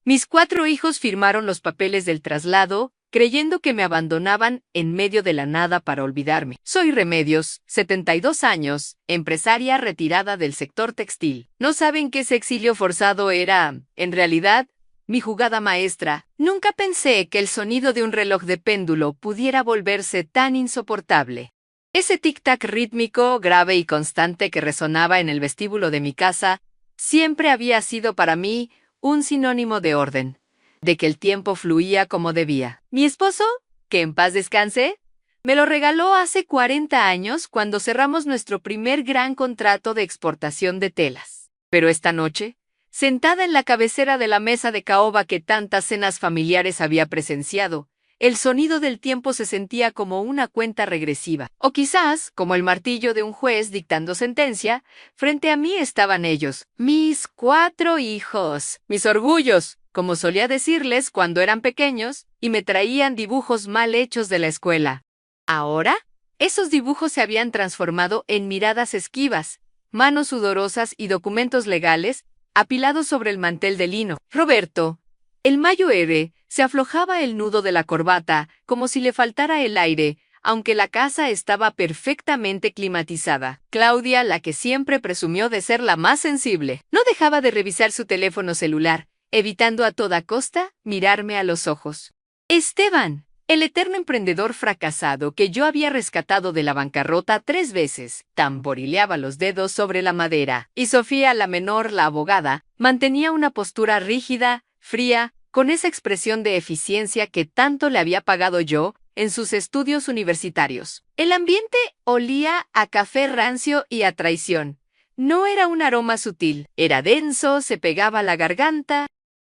Mis 4 hijos firmaron los papeles del traslado, creyendo que me abandonaban en medio de la nada para olvidarme. Soy Remedios, 72 años, empresaria retirada del sector textil. ¿No saben que ese exilio forzado era, en realidad, mi jugada maestra? Nunca pensé que el sonido de un reloj de péndulo pudiera volverse tan insoportable. Ese tic-tac rítmico, grave y constante que resonaba en el vestíbulo de mi casa, siempre había sido para mí un sinónimo de orden, de que el tiempo fluía como debía. Mi esposo, que en paz descanse, me lo regaló hace 40 años cuando cerramos nuestro primer gran contrato de exportación de telas. Pero esta noche, sentada en la cabecera de la mesa de caoba que tantas cenas familiares había presenciado, el sonido del tiempo se sentía como una cuenta regresiva. O quizás, como el martillo de un juez dictando sentencia, frente a mí estaban ellos, mis 4 hijos, mis orgullos, como solía decirles cuando eran pequeños, y me traían dibujos mal hechos de la escuela. Ahora, esos dibujos se habían transformado en miradas esquivas, manos sudorosas y documentos legales apilados sobre el mantel de lino. Roberto, el mayo R, se aflojaba el nudo de la corbata, como si le faltara el aire, aunque la casa estaba perfectamente climatizada. Claudia, la que siempre presumió de ser la más sensible, no dejaba de revisar su teléfono celular, evitando a toda costa mirarme a los ojos. Esteban, el eterno emprendedor fracasado que yo había rescatado de la bancarrota 3 veces, tamborileaba los dedos sobre la madera, y Sofía, la menor, la abogada, mantenía una postura rígida, fría, con esa expresión de eficiencia que tanto le había pagado yo en sus estudios universitarios. El ambiente olía a café rancio y a traición. No era un aroma sutil, era denso, se pegaba a la garganta.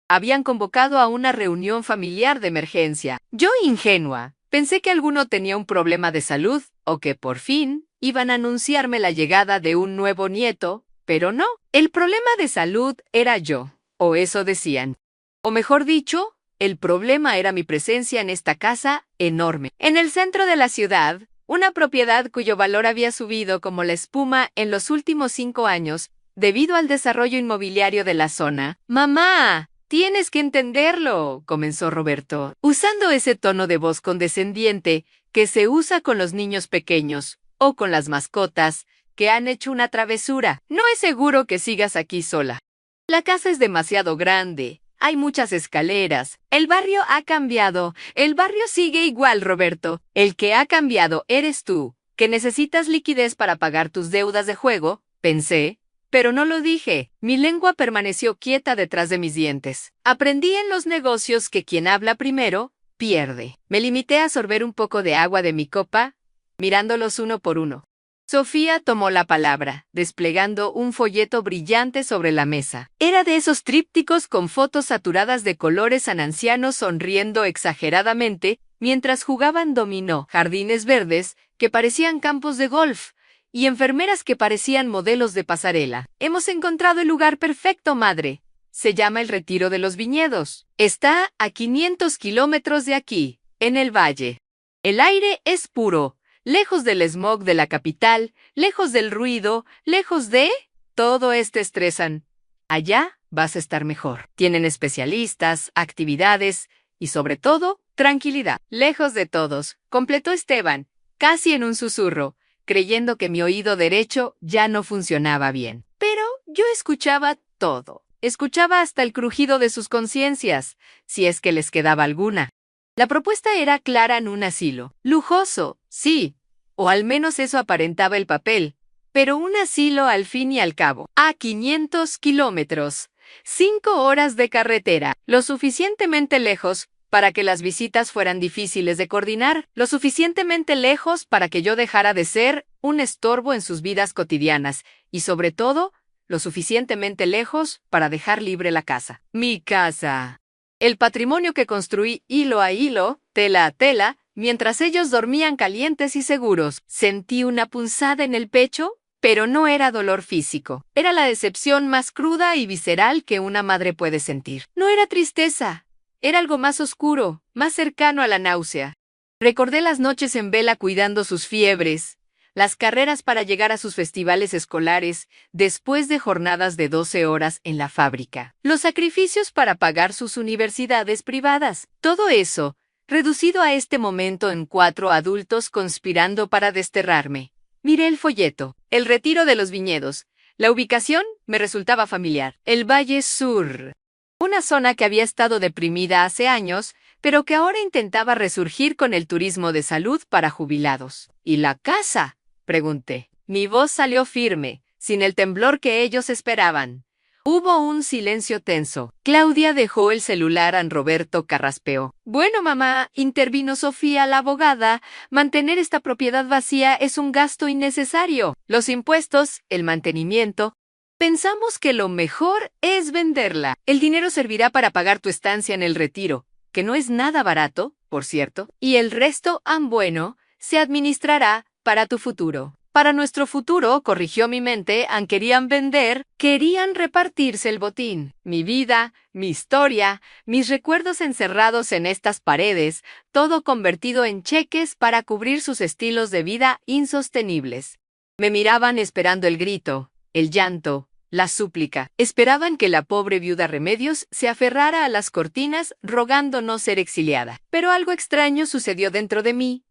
Habían convocado a una reunión familiar de emergencia. Yo, ingenua, pensé que alguno tenía un problema de salud o que, por fin, iban a anunciarme la llegada de un nuevo nieto, pero no. El problema de salud era yo, o eso decían. O mejor dicho, el problema era mi presencia en esta casa enorme. En el centro de la ciudad, una propiedad cuyo valor había subido como la espuma en los últimos 5 años debido al desarrollo inmobiliario de la zona. ¡Mamá! Tienes que entenderlo, comenzó Roberto, usando ese tono de voz condescendiente que se usa con los niños pequeños o con las mascotas que han hecho una travesura. No es seguro que sigas aquí sola. La casa es demasiado grande. Hay muchas escaleras. El barrio ha cambiado. El barrio sigue igual, Roberto. El que ha cambiado eres tú, que necesitas liquidez para pagar tus deudas de juego, pensé, pero no lo dije. Mi lengua permaneció quieta detrás de mis dientes. Aprendí en los negocios que quien habla primero, pierde. Me limité a sorber un poco de agua de mi copa, mirándolos uno por uno. Sofía tomó la palabra, desplegando un folleto brillante sobre la mesa. Era de esos trípticos con fotos saturadas de colores ancianos sonriendo exageradamente mientras jugaban dominó, jardines verdes que parecían campos de golf y enfermeras que parecían modelos de pasarela. Hemos encontrado el lugar perfecto, madre. Se llama el Retiro de los Viñedos. Está a 500 kilómetros de aquí, en el valle. El aire es puro. Lejos del smog de la capital, lejos del ruido, lejos de... Todo te estresan. Allá vas a estar mejor. Tienen especialistas, actividades y, sobre todo, tranquilidad. Lejos de todos, completó Esteban, casi en un susurro, creyendo que mi oído derecho ya no funcionaba bien. Pero yo escuchaba todo. Escuchaba hasta el crujido de sus conciencias, si es que les quedaba alguna. La propuesta era clara en un asilo. Lujoso, sí, o al menos eso aparentaba el papel, pero un asilo al fin y al cabo. A 500 kilómetros, 5 horas de carretera, lo suficientemente lejos para que las visitas fueran difíciles de coordinar, lo suficientemente lejos para que yo dejara de ser un estorbo en sus vidas cotidianas, y sobre todo, lo suficientemente lejos para dejar libre la casa. Mi casa. El patrimonio que construí hilo a hilo, tela a tela, mientras ellos dormían calientes y seguros. Sentí una punzada en el pecho, pero no era dolor físico. Era la decepción más cruda y visceral que una madre puede sentir. No era tristeza, era algo más oscuro, más cercano a la náusea. Recordé las noches en vela cuidando sus fiebres, las carreras para llegar a sus festivales escolares después de jornadas de 12 horas en la fábrica, los sacrificios para pagar sus universidades privadas, todo eso, reducido a este momento en 4 adultos conspirando para desterrarme. Miré el folleto, el retiro de los viñedos. La ubicación me resultaba familiar. El Valle Sur. Una zona que había estado deprimida hace años, pero que ahora intentaba resurgir con el turismo de salud para jubilados. ¿Y la casa?, pregunté. Mi voz salió firme, sin el temblor que ellos esperaban. Hubo un silencio tenso. Claudia dejó el celular a Roberto carraspeó. Bueno, mamá, intervino Sofía, la abogada, mantener esta propiedad vacía es un gasto innecesario. Los impuestos, el mantenimiento. Pensamos que lo mejor es venderla. El dinero servirá para pagar tu estancia en el retiro, que no es nada barato, por cierto, y el resto, bueno, se administrará para tu futuro. Para nuestro futuro, corrigió mi mente, querían vender, querían repartirse el botín. Mi vida, mi historia, mis recuerdos encerrados en estas paredes, todo convertido en cheques para cubrir sus estilos de vida insostenibles. Me miraban esperando el grito, el llanto, la súplica. Esperaban que la pobre viuda Remedios se aferrara a las cortinas rogando no ser exiliada. Pero algo extraño sucedió dentro de mí.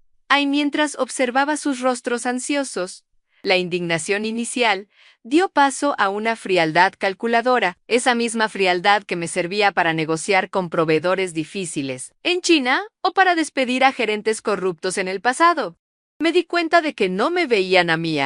Mientras observaba sus rostros ansiosos, la indignación inicial dio paso a una frialdad calculadora, esa misma frialdad que me servía para negociar con proveedores difíciles, en China o para despedir a gerentes corruptos en el pasado. Me di cuenta de que no me veían a mí,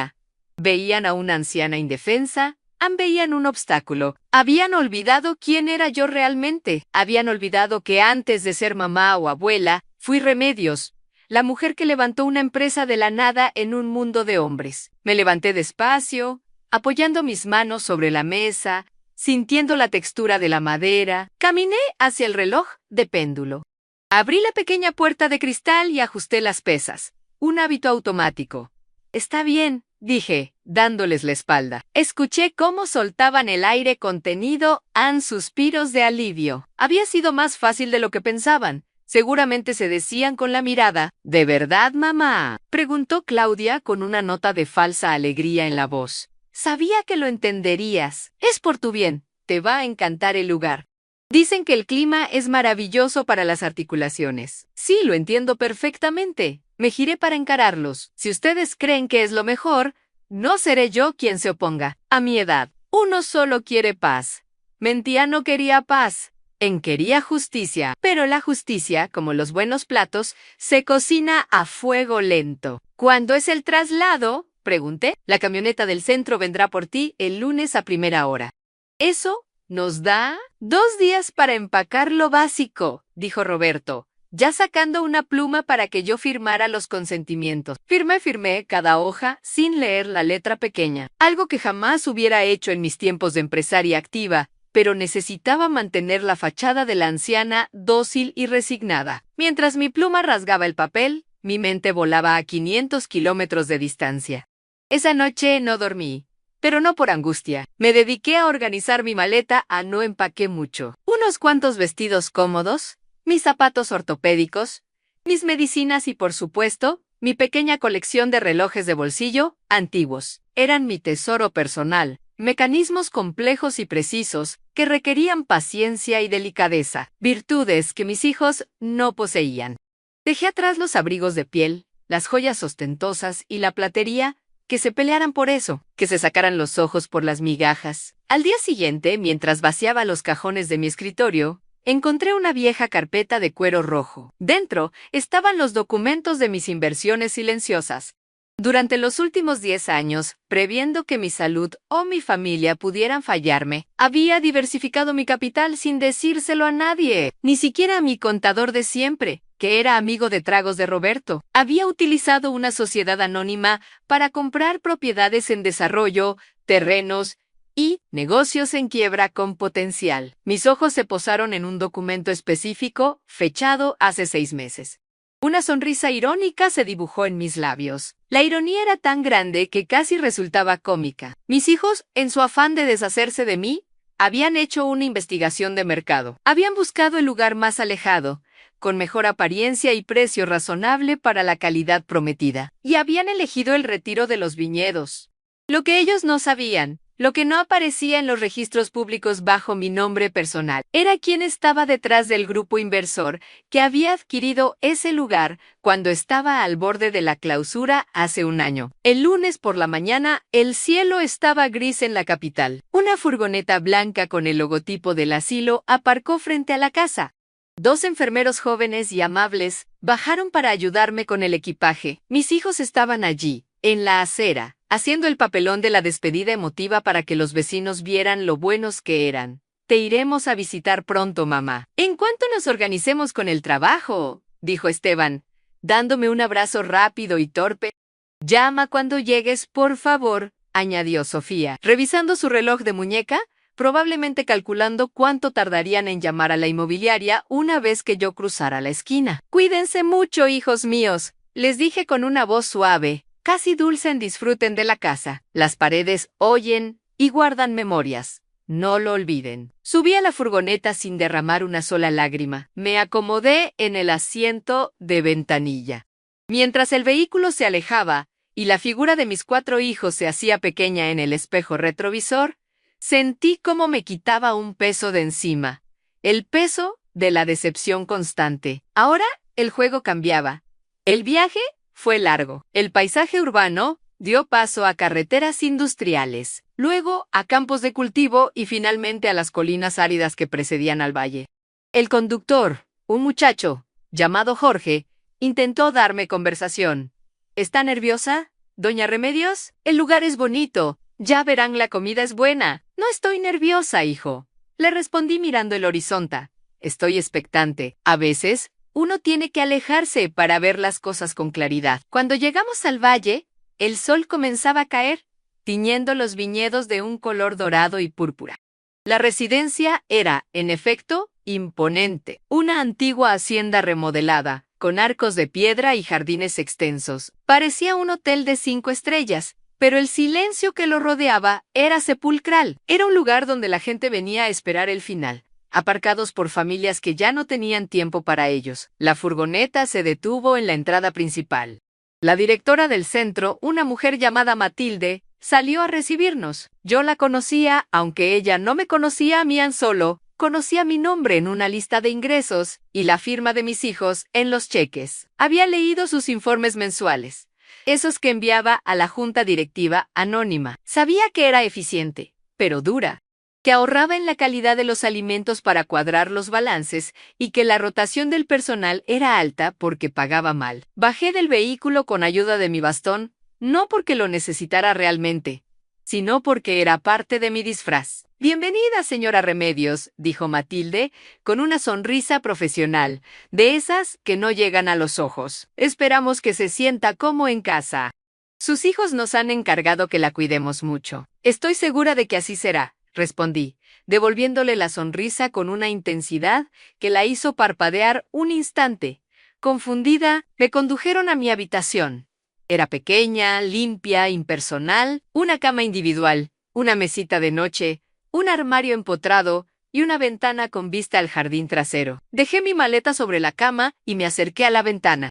veían a una anciana indefensa, veían un obstáculo. Habían olvidado quién era yo realmente, habían olvidado que antes de ser mamá o abuela, fui Remedios, la mujer que levantó una empresa de la nada en un mundo de hombres. Me levanté despacio, apoyando mis manos sobre la mesa, sintiendo la textura de la madera. Caminé hacia el reloj de péndulo. Abrí la pequeña puerta de cristal y ajusté las pesas. Un hábito automático. Está bien, dije, dándoles la espalda. Escuché cómo soltaban el aire contenido, suspiros de alivio. Había sido más fácil de lo que pensaban. Seguramente se decían con la mirada. ¿De verdad, mamá?, preguntó Claudia con una nota de falsa alegría en la voz. Sabía que lo entenderías. Es por tu bien. Te va a encantar el lugar. Dicen que el clima es maravilloso para las articulaciones. Sí, lo entiendo perfectamente. Me giré para encararlos. Si ustedes creen que es lo mejor, no seré yo quien se oponga. A mi edad, uno solo quiere paz. Mentía, no quería paz. Quería justicia, pero la justicia, como los buenos platos, se cocina a fuego lento. ¿Cuándo es el traslado?, pregunté. La camioneta del centro vendrá por ti el lunes a primera hora. Eso nos da 2 días para empacar lo básico, dijo Roberto, ya sacando una pluma para que yo firmara los consentimientos. Firmé cada hoja sin leer la letra pequeña, algo que jamás hubiera hecho en mis tiempos de empresaria activa, pero necesitaba mantener la fachada de la anciana dócil y resignada. Mientras mi pluma rasgaba el papel, mi mente volaba a 500 kilómetros de distancia. Esa noche no dormí, pero no por angustia. Me dediqué a organizar mi maleta, no empaqué mucho. Unos cuantos vestidos cómodos, mis zapatos ortopédicos, mis medicinas y, por supuesto, mi pequeña colección de relojes de bolsillo antiguos. Eran mi tesoro personal. Mecanismos complejos y precisos que requerían paciencia y delicadeza, virtudes que mis hijos no poseían. Dejé atrás los abrigos de piel, las joyas ostentosas y la platería, que se pelearan por eso, que se sacaran los ojos por las migajas. Al día siguiente, mientras vaciaba los cajones de mi escritorio, encontré una vieja carpeta de cuero rojo. Dentro estaban los documentos de mis inversiones silenciosas. Durante los últimos 10 años, previendo que mi salud o mi familia pudieran fallarme, había diversificado mi capital sin decírselo a nadie, ni siquiera a mi contador de siempre, que era amigo de tragos de Roberto. Había utilizado una sociedad anónima para comprar propiedades en desarrollo, terrenos y negocios en quiebra con potencial. Mis ojos se posaron en un documento específico, fechado hace 6 meses. Una sonrisa irónica se dibujó en mis labios. La ironía era tan grande que casi resultaba cómica. Mis hijos, en su afán de deshacerse de mí, Habían hecho una investigación de mercado. Habían buscado el lugar más alejado, con mejor apariencia y precio razonable para la calidad prometida. Y habían elegido el retiro de los viñedos. Lo que ellos no sabían, lo que no aparecía en los registros públicos bajo mi nombre personal, era quién estaba detrás del grupo inversor que había adquirido ese lugar cuando estaba al borde de la clausura hace un año. El lunes por la mañana, el cielo estaba gris en la capital. Una furgoneta blanca con el logotipo del asilo aparcó frente a la casa. 2 enfermeros jóvenes y amables bajaron para ayudarme con el equipaje. Mis hijos estaban allí, en la acera, haciendo el papelón de la despedida emotiva para que los vecinos vieran lo buenos que eran. Te iremos a visitar pronto, mamá. En cuanto nos organicemos con el trabajo, dijo Esteban, dándome un abrazo rápido y torpe. Llama cuando llegues, por favor, añadió Sofía, revisando su reloj de muñeca, probablemente calculando cuánto tardarían en llamar a la inmobiliaria una vez que yo cruzara la esquina. Cuídense mucho, hijos míos, les dije con una voz suave, casi dulce en disfruten de la casa. Las paredes oyen y guardan memorias. No lo olviden. Subí a la furgoneta sin derramar una sola lágrima. Me acomodé en el asiento de ventanilla. Mientras el vehículo se alejaba y la figura de mis 4 hijos se hacía pequeña en el espejo retrovisor, sentí cómo me quitaba un peso de encima. El peso de la decepción constante. Ahora el juego cambiaba. El viaje fue largo. El paisaje urbano dio paso a carreteras industriales, luego a campos de cultivo y finalmente a las colinas áridas que precedían al valle. El conductor, un muchacho llamado Jorge, intentó darme conversación. ¿Está nerviosa, doña Remedios? El lugar es bonito. Ya verán, la comida es buena. No estoy nerviosa, hijo. Le respondí mirando el horizonte. Estoy expectante. A veces, uno tiene que alejarse para ver las cosas con claridad. Cuando llegamos al valle, el sol comenzaba a caer, tiñendo los viñedos de un color dorado y púrpura. La residencia era, en efecto, imponente. Una antigua hacienda remodelada, con arcos de piedra y jardines extensos. Parecía un hotel de 5 estrellas, pero el silencio que lo rodeaba era sepulcral. Era un lugar donde la gente venía a esperar el final, aparcados por familias que ya no tenían tiempo para ellos. La furgoneta se detuvo en la entrada principal. La directora del centro, una mujer llamada Matilde, salió a recibirnos. Yo la conocía, aunque ella no me conocía a mí solo. Conocía mi nombre en una lista de ingresos y la firma de mis hijos en los cheques. Había leído sus informes mensuales, esos que enviaba a la junta directiva anónima. Sabía que era eficiente, pero dura, que ahorraba en la calidad de los alimentos para cuadrar los balances y que la rotación del personal era alta porque pagaba mal. Bajé del vehículo con ayuda de mi bastón, no porque lo necesitara realmente, sino porque era parte de mi disfraz. Bienvenida, señora Remedios, dijo Matilde, con una sonrisa profesional, de esas que no llegan a los ojos. Esperamos que se sienta como en casa. Sus hijos nos han encargado que la cuidemos mucho. Estoy segura de que así será, respondí, devolviéndole la sonrisa con una intensidad que la hizo parpadear un instante. Confundida, me condujeron a mi habitación. Era pequeña, limpia, impersonal, una cama individual, una mesita de noche, un armario empotrado y una ventana con vista al jardín trasero. Dejé mi maleta sobre la cama y me acerqué a la ventana.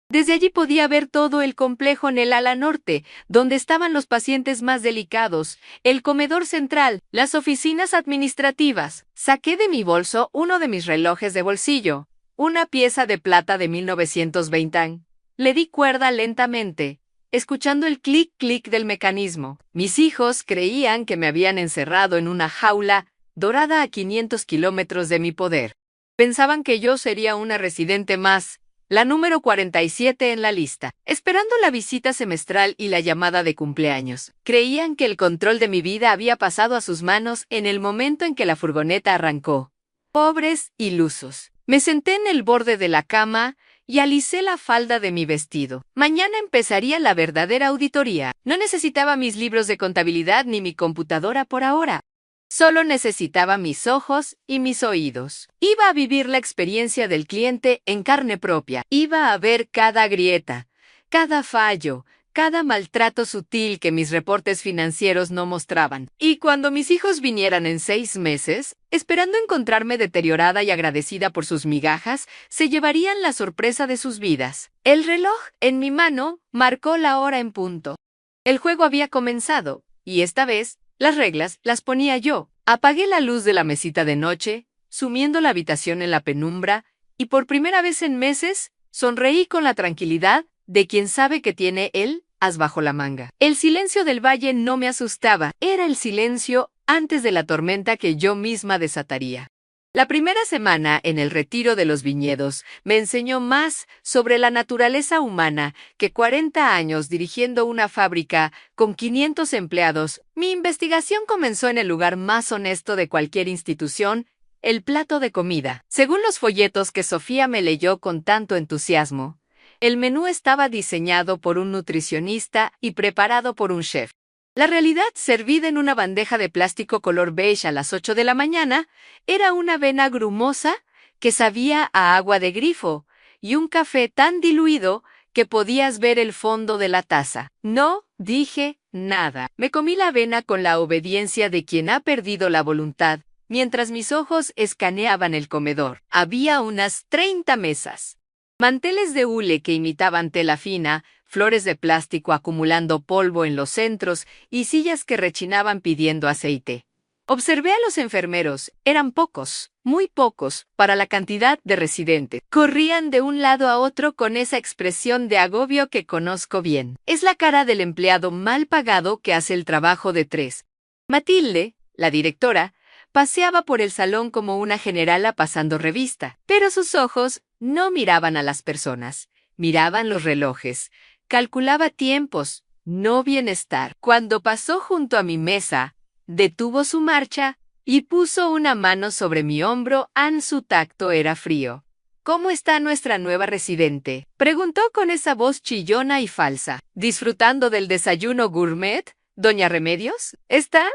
Desde allí podía ver todo el complejo en el ala norte, donde estaban los pacientes más delicados, el comedor central, las oficinas administrativas. Saqué de mi bolso uno de mis relojes de bolsillo, una pieza de plata de 1920. Le di cuerda lentamente, escuchando el clic-clic del mecanismo. Mis hijos creían que me habían encerrado en una jaula dorada a 500 kilómetros de mi poder. Pensaban que yo sería una residente más, la número 47 en la lista, esperando la visita semestral y la llamada de cumpleaños. Creían que el control de mi vida había pasado a sus manos en el momento en que la furgoneta arrancó. Pobres ilusos. Me senté en el borde de la cama y alicé la falda de mi vestido. Mañana empezaría la verdadera auditoría. No necesitaba mis libros de contabilidad ni mi computadora por ahora. Solo necesitaba mis ojos y mis oídos. Iba a vivir la experiencia del cliente en carne propia. Iba a ver cada grieta, cada fallo, cada maltrato sutil que mis reportes financieros no mostraban. Y cuando mis hijos vinieran en 6 meses, esperando encontrarme deteriorada y agradecida por sus migajas, se llevarían la sorpresa de sus vidas. El reloj en mi mano marcó la hora en punto. El juego había comenzado, y esta vez, las reglas las ponía yo. Apagué la luz de la mesita de noche, sumiendo la habitación en la penumbra, y por primera vez en meses, sonreí con la tranquilidad de quien sabe que tiene el as bajo la manga. El silencio del valle no me asustaba, era el silencio antes de la tormenta que yo misma desataría. La primera semana en el retiro de los viñedos me enseñó más sobre la naturaleza humana que 40 años dirigiendo una fábrica con 500 empleados. Mi investigación comenzó en el lugar más honesto de cualquier institución, el plato de comida. Según los folletos que Sofía me leyó con tanto entusiasmo, el menú estaba diseñado por un nutricionista y preparado por un chef. La realidad, servida en una bandeja de plástico color beige a las 8 de la mañana, era una avena grumosa que sabía a agua de grifo y un café tan diluido que podías ver el fondo de la taza. No dije nada. Me comí la avena con la obediencia de quien ha perdido la voluntad, mientras mis ojos escaneaban el comedor. Había unas 30 mesas. Manteles de hule que imitaban tela fina, flores de plástico acumulando polvo en los centros y sillas que rechinaban pidiendo aceite. Observé a los enfermeros. Eran pocos, muy pocos, para la cantidad de residentes. Corrían de un lado a otro con esa expresión de agobio que conozco bien. Es la cara del empleado mal pagado que hace el trabajo de 3. Matilde, la directora, paseaba por el salón como una generala pasando revista, pero sus ojos no miraban a las personas, miraban los relojes, calculaba tiempos, no bienestar. Cuando pasó junto a mi mesa, detuvo su marcha y puso una mano sobre mi hombro. Su tacto era frío. ¿Cómo está nuestra nueva residente?, preguntó con esa voz chillona y falsa. ¿Disfrutando del desayuno gourmet, doña Remedios? ¿Está?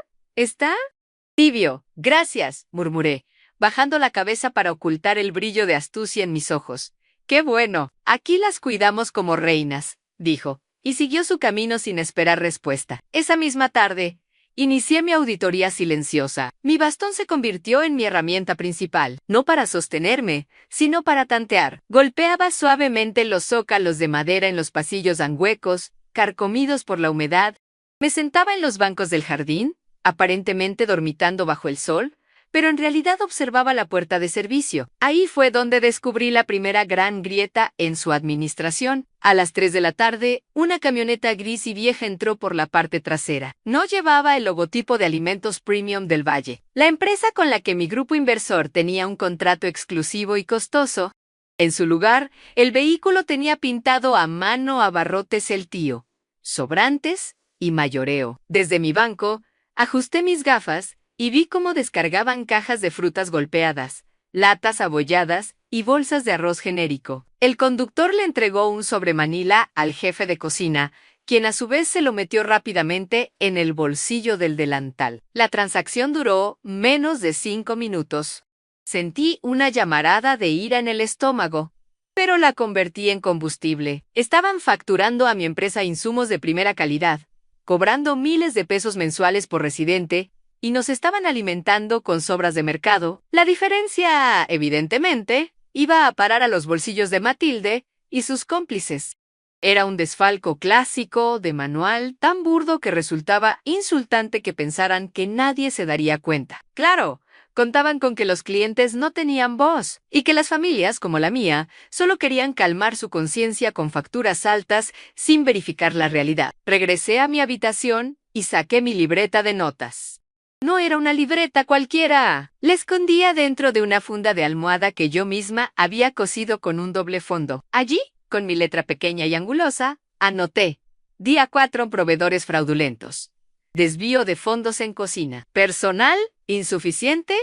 Tibio, gracias, murmuré, bajando la cabeza para ocultar el brillo de astucia en mis ojos. ¡Qué bueno! Aquí las cuidamos como reinas, dijo, y siguió su camino sin esperar respuesta. Esa misma tarde, inicié mi auditoría silenciosa. Mi bastón se convirtió en mi herramienta principal, no para sostenerme, sino para tantear. Golpeaba suavemente los zócalos de madera en los pasillos ahuecos, carcomidos por la humedad. Me sentaba en los bancos del jardín, aparentemente dormitando bajo el sol, pero en realidad observaba la puerta de servicio. Ahí fue donde descubrí la primera gran grieta en su administración. A las 3 de la tarde, una camioneta gris y vieja entró por la parte trasera. No llevaba el logotipo de Alimentos Premium del Valle, la empresa con la que mi grupo inversor tenía un contrato exclusivo y costoso. En su lugar, el vehículo tenía pintado a mano abarrotes el tío, sobrantes y mayoreo. Desde mi banco, ajusté mis gafas y vi cómo descargaban cajas de frutas golpeadas, latas abolladas y bolsas de arroz genérico. El conductor le entregó un sobremanila al jefe de cocina, quien a su vez se lo metió rápidamente en el bolsillo del delantal. La transacción duró menos de 5 minutos. Sentí una llamarada de ira en el estómago, pero la convertí en combustible. Estaban facturando a mi empresa insumos de primera calidad, cobrando miles de pesos mensuales por residente, y nos estaban alimentando con sobras de mercado. La diferencia, evidentemente, iba a parar a los bolsillos de Matilde y sus cómplices. Era un desfalco clásico, de manual, tan burdo que resultaba insultante que pensaran que nadie se daría cuenta. Claro, contaban con que los clientes no tenían voz, y que las familias, como la mía, solo querían calmar su conciencia con facturas altas sin verificar la realidad. Regresé a mi habitación y saqué mi libreta de notas. No era una libreta cualquiera. La escondía dentro de una funda de almohada que yo misma había cosido con un doble fondo. Allí, con mi letra pequeña y angulosa, anoté: Día 4, proveedores fraudulentos. Desvío de fondos en cocina. Personal insuficiente,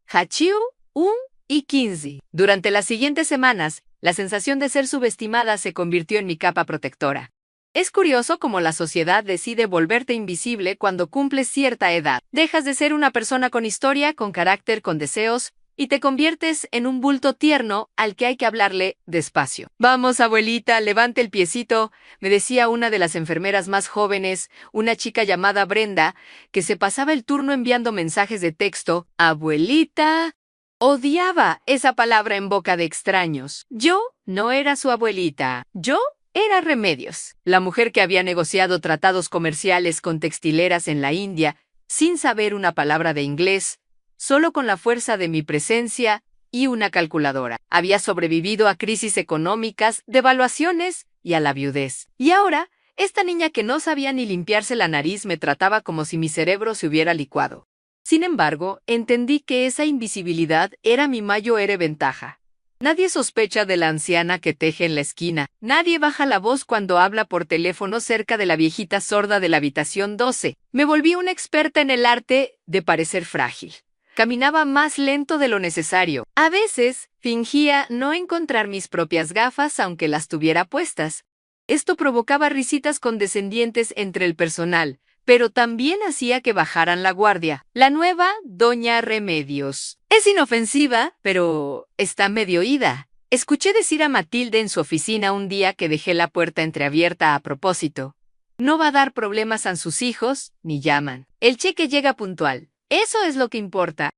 Hachiu, 1 y 15. Durante las siguientes semanas, la sensación de ser subestimada se convirtió en mi capa protectora. Es curioso cómo la sociedad decide volverte invisible cuando cumples cierta edad. Dejas de ser una persona con historia, con carácter, con deseos, y te conviertes en un bulto tierno al que hay que hablarle despacio. Vamos, abuelita, levante el piecito, me decía una de las enfermeras más jóvenes, una chica llamada Brenda, que se pasaba el turno enviando mensajes de texto. Abuelita. Odiaba esa palabra en boca de extraños. Yo no era su abuelita. Yo era Remedios, la mujer que había negociado tratados comerciales con textileras en la India sin saber una palabra de inglés, solo con la fuerza de mi presencia y una calculadora. Había sobrevivido a crisis económicas, devaluaciones y a la viudez. Y ahora, esta niña que no sabía ni limpiarse la nariz me trataba como si mi cerebro se hubiera licuado. Sin embargo, entendí que esa invisibilidad era mi mayor ventaja. Nadie sospecha de la anciana que teje en la esquina. Nadie baja la voz cuando habla por teléfono cerca de la viejita sorda de la habitación 12. Me volví una experta en el arte de parecer frágil. Caminaba más lento de lo necesario. A veces, fingía no encontrar mis propias gafas aunque las tuviera puestas. Esto provocaba risitas condescendientes entre el personal, pero también hacía que bajaran la guardia. La nueva Doña Remedios. Es inofensiva, pero está medio ida. Escuché decir a Matilde en su oficina un día que dejé la puerta entreabierta a propósito. No va a dar problemas a sus hijos, ni llaman. El cheque llega puntual. Eso es lo que importa.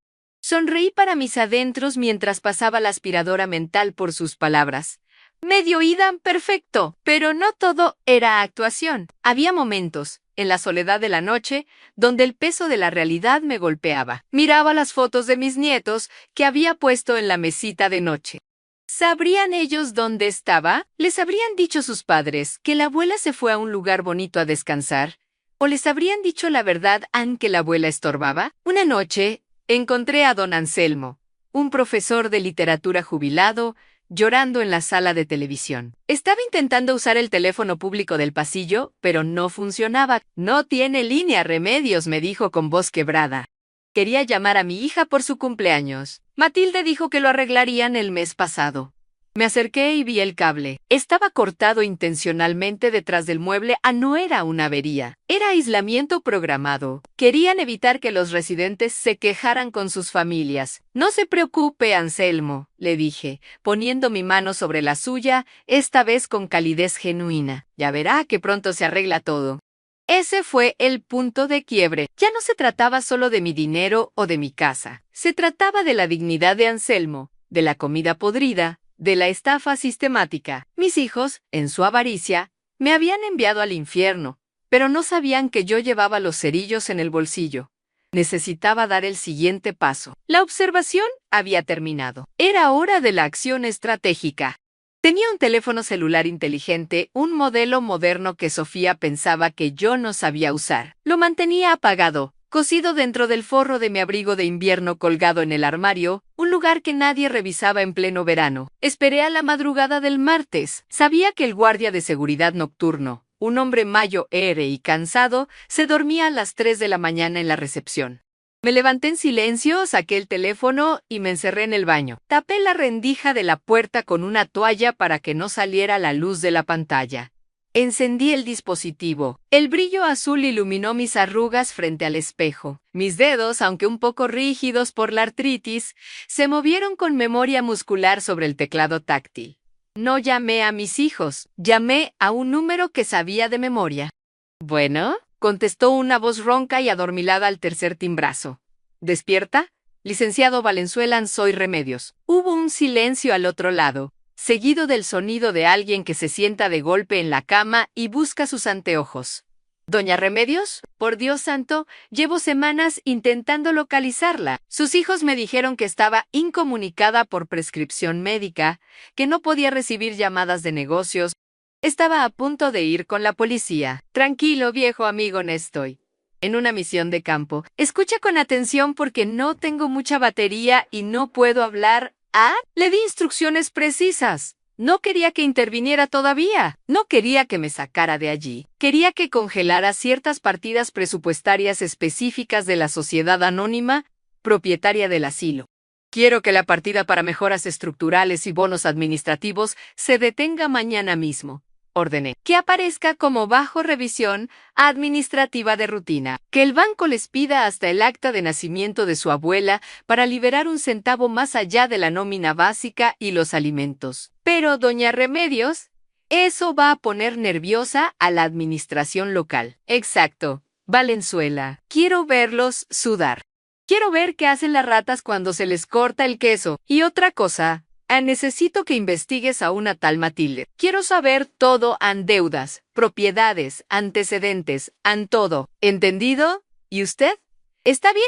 Sonreí para mis adentros mientras pasaba la aspiradora mental por sus palabras. Medio ida, perfecto, pero no todo era actuación. Había momentos, en la soledad de la noche, donde el peso de la realidad me golpeaba. Miraba las fotos de mis nietos que había puesto en la mesita de noche. ¿Sabrían ellos dónde estaba? ¿Les habrían dicho sus padres que la abuela se fue a un lugar bonito a descansar? ¿O les habrían dicho la verdad aunque la abuela estorbaba? Una noche, encontré a don Anselmo, un profesor de literatura jubilado, llorando en la sala de televisión. Estaba intentando usar el teléfono público del pasillo, pero no funcionaba. No tiene línea, Remedios, me dijo con voz quebrada. Quería llamar a mi hija por su cumpleaños. Matilde dijo que lo arreglarían el mes pasado. Me acerqué y vi el cable. Estaba cortado intencionalmente detrás del mueble. No era una avería. Era aislamiento programado. Querían evitar que los residentes se quejaran con sus familias. No se preocupe, Anselmo, le dije, poniendo mi mano sobre la suya, esta vez con calidez genuina. Ya verá que pronto se arregla todo. Ese fue el punto de quiebre. Ya no se trataba solo de mi dinero o de mi casa. Se trataba de la dignidad de Anselmo, de la comida podrida, de la estafa sistemática. Mis hijos, en su avaricia, me habían enviado al infierno, pero no sabían que yo llevaba los cerillos en el bolsillo. Necesitaba dar el siguiente paso. La observación había terminado. Era hora de la acción estratégica. Tenía un teléfono celular inteligente, un modelo moderno que Sofía pensaba que yo no sabía usar. Lo mantenía apagado, cosido dentro del forro de mi abrigo de invierno colgado en el armario, un lugar que nadie revisaba en pleno verano. Esperé a la madrugada del martes. Sabía que el guardia de seguridad nocturno, un hombre mayor y cansado, se dormía a las 3 de la mañana en la recepción. Me levanté en silencio, saqué el teléfono y me encerré en el baño. Tapé la rendija de la puerta con una toalla para que no saliera la luz de la pantalla. Encendí el dispositivo. El brillo azul iluminó mis arrugas frente al espejo. Mis dedos, aunque un poco rígidos por la artritis, se movieron con memoria muscular sobre el teclado táctil. No llamé a mis hijos, llamé a un número que sabía de memoria. «Bueno», contestó una voz ronca y adormilada al tercer timbrazo. «¿Despierta? Licenciado Valenzuela, soy Remedios». Hubo un silencio al otro lado, seguido del sonido de alguien que se sienta de golpe en la cama y busca sus anteojos. «¿Doña Remedios? Por Dios santo, llevo semanas intentando localizarla. Sus hijos me dijeron que estaba incomunicada por prescripción médica, que no podía recibir llamadas de negocios. Estaba a punto de ir con la policía. Tranquilo, viejo amigo, no estoy en una misión de campo. Escucha con atención porque no tengo mucha batería y no puedo hablar. Le di instrucciones precisas. No quería que interviniera todavía. No quería que me sacara de allí. Quería que congelara ciertas partidas presupuestarias específicas de la sociedad anónima, propietaria del asilo. Quiero que la partida para mejoras estructurales y bonos administrativos se detenga mañana mismo. ordené. Que aparezca como bajo revisión administrativa de rutina. Que el banco les pida hasta el acta de nacimiento de su abuela para liberar un centavo más allá de la nómina básica y los alimentos. Pero, doña Remedios, eso va a poner nerviosa a la administración local. Exacto. Valenzuela. Quiero verlos sudar. Quiero ver qué hacen las ratas cuando se les corta el queso. Y otra cosa, necesito que investigues a una tal Matilde. Quiero saber todo an deudas, propiedades, antecedentes, an todo. ¿Entendido? ¿Y usted? ¿Está bien?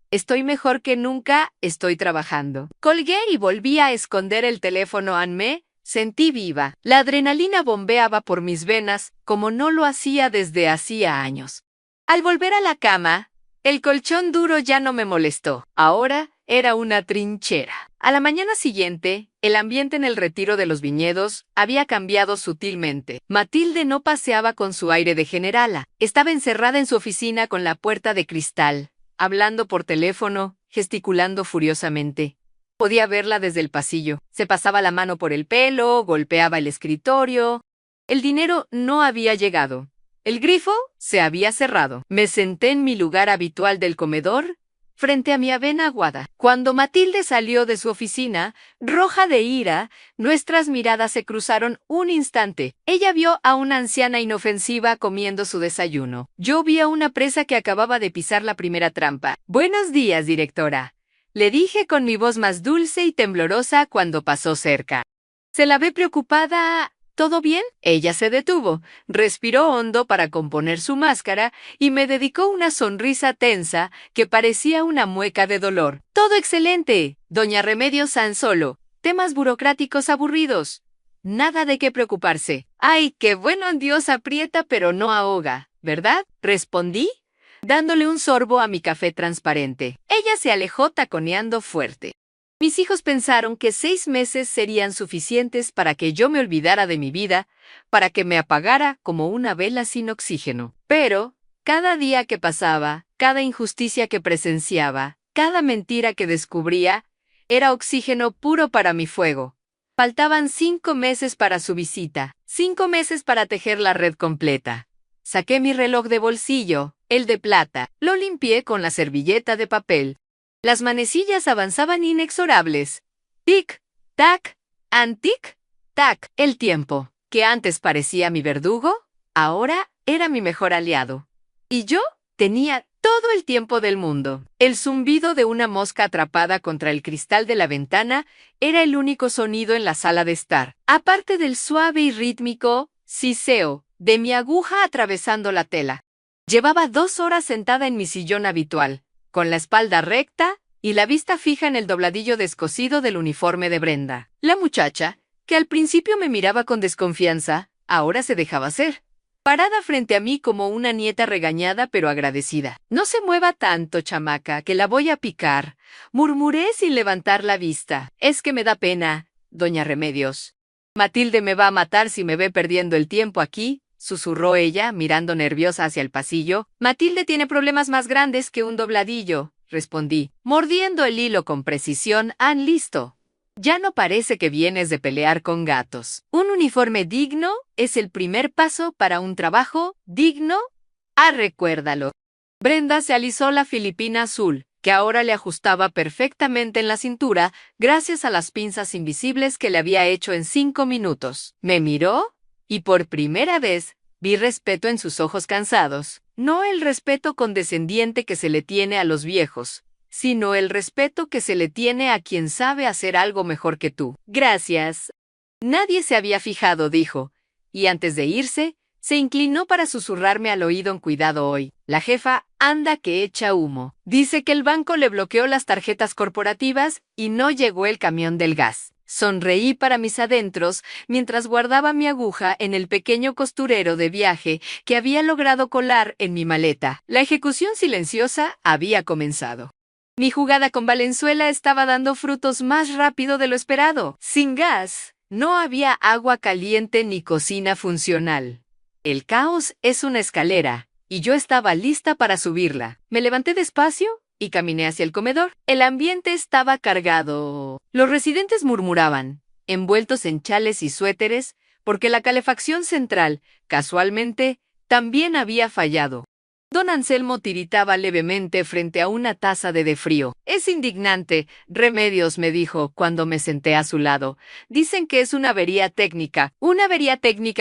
Estoy mejor que nunca, estoy trabajando. Colgué y volví a esconder el teléfono. Me sentí viva. La adrenalina bombeaba por mis venas como no lo hacía desde hacía años. Al volver a la cama, el colchón duro ya no me molestó. Ahora era una trinchera. A la mañana siguiente, el ambiente en el retiro de los viñedos había cambiado sutilmente. Matilde no paseaba con su aire de generala. Estaba encerrada en su oficina con la puerta de cristal, hablando por teléfono, gesticulando furiosamente. Podía verla desde el pasillo. Se pasaba la mano por el pelo, golpeaba el escritorio. El dinero no había llegado. El grifo se había cerrado. Me senté en mi lugar habitual del comedor, frente a mi avena aguada. Cuando Matilde salió de su oficina, roja de ira, nuestras miradas se cruzaron un instante. Ella vio a una anciana inofensiva comiendo su desayuno. Yo vi a una presa que acababa de pisar la primera trampa. «Buenos días, directora», le dije con mi voz más dulce y temblorosa cuando pasó cerca. Se la ve preocupada. ¿Todo bien? Ella se detuvo, respiró hondo para componer su máscara y me dedicó una sonrisa tensa que parecía una mueca de dolor. Todo excelente, doña Remedios Sansolo. Temas burocráticos aburridos. Nada de qué preocuparse. Ay, qué bueno, Dios aprieta pero no ahoga, ¿verdad? Respondí, dándole un sorbo a mi café transparente. Ella se alejó taconeando fuerte. Mis hijos pensaron que 6 meses serían suficientes para que yo me olvidara de mi vida, para que me apagara como una vela sin oxígeno. Pero, cada día que pasaba, cada injusticia que presenciaba, cada mentira que descubría, era oxígeno puro para mi fuego. Faltaban 5 meses para su visita, 5 meses para tejer la red completa. Saqué mi reloj de bolsillo, el de plata, lo limpié con la servilleta de papel. Las manecillas avanzaban inexorables. Tic, tac, tic, tac. El tiempo, que antes parecía mi verdugo, ahora era mi mejor aliado. Y yo tenía todo el tiempo del mundo. El zumbido de una mosca atrapada contra el cristal de la ventana era el único sonido en la sala de estar, aparte del suave y rítmico siseo de mi aguja atravesando la tela. Llevaba 2 horas sentada en mi sillón habitual, con la espalda recta y la vista fija en el dobladillo descosido del uniforme de Brenda. La muchacha, que al principio me miraba con desconfianza, ahora se dejaba hacer, parada frente a mí como una nieta regañada pero agradecida. «No se mueva tanto, chamaca, que la voy a picar», murmuré sin levantar la vista. «Es que me da pena, doña Remedios. Matilde me va a matar si me ve perdiendo el tiempo aquí», susurró ella, mirando nerviosa hacia el pasillo. «Matilde tiene problemas más grandes que un dobladillo», respondí, mordiendo el hilo con precisión. «Listo. Ya no parece que vienes de pelear con gatos. Un uniforme digno es el primer paso para un trabajo digno. Recuérdalo». Brenda se alisó la filipina azul, que ahora le ajustaba perfectamente en la cintura gracias a las pinzas invisibles que le había hecho en 5 minutos. Me miró y por primera vez vi respeto en sus ojos cansados. No el respeto condescendiente que se le tiene a los viejos, sino el respeto que se le tiene a quien sabe hacer algo mejor que tú. «Gracias». Nadie se había fijado, dijo, y antes de irse, se inclinó para susurrarme al oído en cuidado hoy. «La jefa anda que echa humo. Dice que el banco le bloqueó las tarjetas corporativas y no llegó el camión del gas». Sonreí para mis adentros mientras guardaba mi aguja en el pequeño costurero de viaje que había logrado colar en mi maleta. La ejecución silenciosa había comenzado. Mi jugada con Valenzuela estaba dando frutos más rápido de lo esperado. Sin gas, no había agua caliente ni cocina funcional. El caos es una escalera, y yo estaba lista para subirla. Me levanté despacio y caminé hacia el comedor. El ambiente estaba cargado. Los residentes murmuraban, envueltos en chales y suéteres, porque la calefacción central, casualmente, también había fallado. Don Anselmo tiritaba levemente frente a una taza de frío. «Es indignante, Remedios», me dijo cuando me senté a su lado. «Dicen que es una avería técnica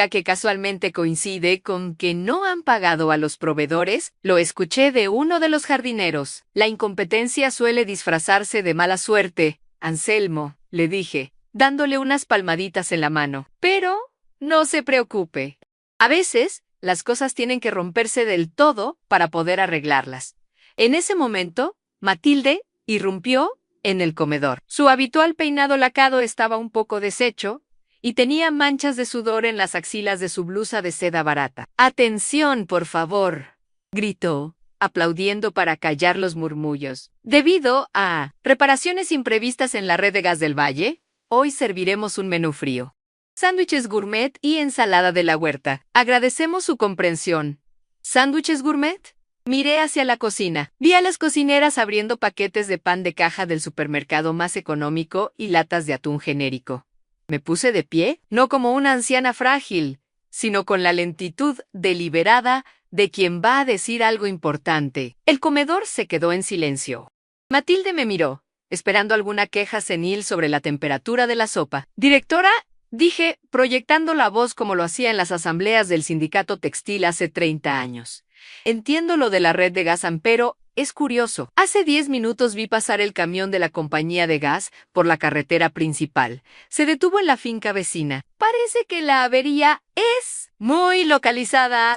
que casualmente coincide con que no han pagado a los proveedores». Lo escuché de uno de los jardineros. «La incompetencia suele disfrazarse de mala suerte, Anselmo», le dije, dándole unas palmaditas en la mano. «Pero no se preocupe. A veces las cosas tienen que romperse del todo para poder arreglarlas». En ese momento, Matilde irrumpió en el comedor. Su habitual peinado lacado estaba un poco deshecho y tenía manchas de sudor en las axilas de su blusa de seda barata. «Atención, por favor», gritó, aplaudiendo para callar los murmullos. «Debido a reparaciones imprevistas en la red de gas del Valle, hoy serviremos un menú frío. Sándwiches gourmet y ensalada de la huerta. Agradecemos su comprensión». ¿Sándwiches gourmet? Miré hacia la cocina. Vi a las cocineras abriendo paquetes de pan de caja del supermercado más económico y latas de atún genérico. Me puse de pie, no como una anciana frágil, sino con la lentitud deliberada de quien va a decir algo importante. El comedor se quedó en silencio. Matilde me miró, esperando alguna queja senil sobre la temperatura de la sopa. «Directora», dije, proyectando la voz como lo hacía en las asambleas del sindicato textil hace 30 años. «Entiendo lo de la red de gas, pero es curioso. Hace 10 minutos vi pasar el camión de la compañía de gas por la carretera principal. Se detuvo en la finca vecina. Parece que la avería es muy localizada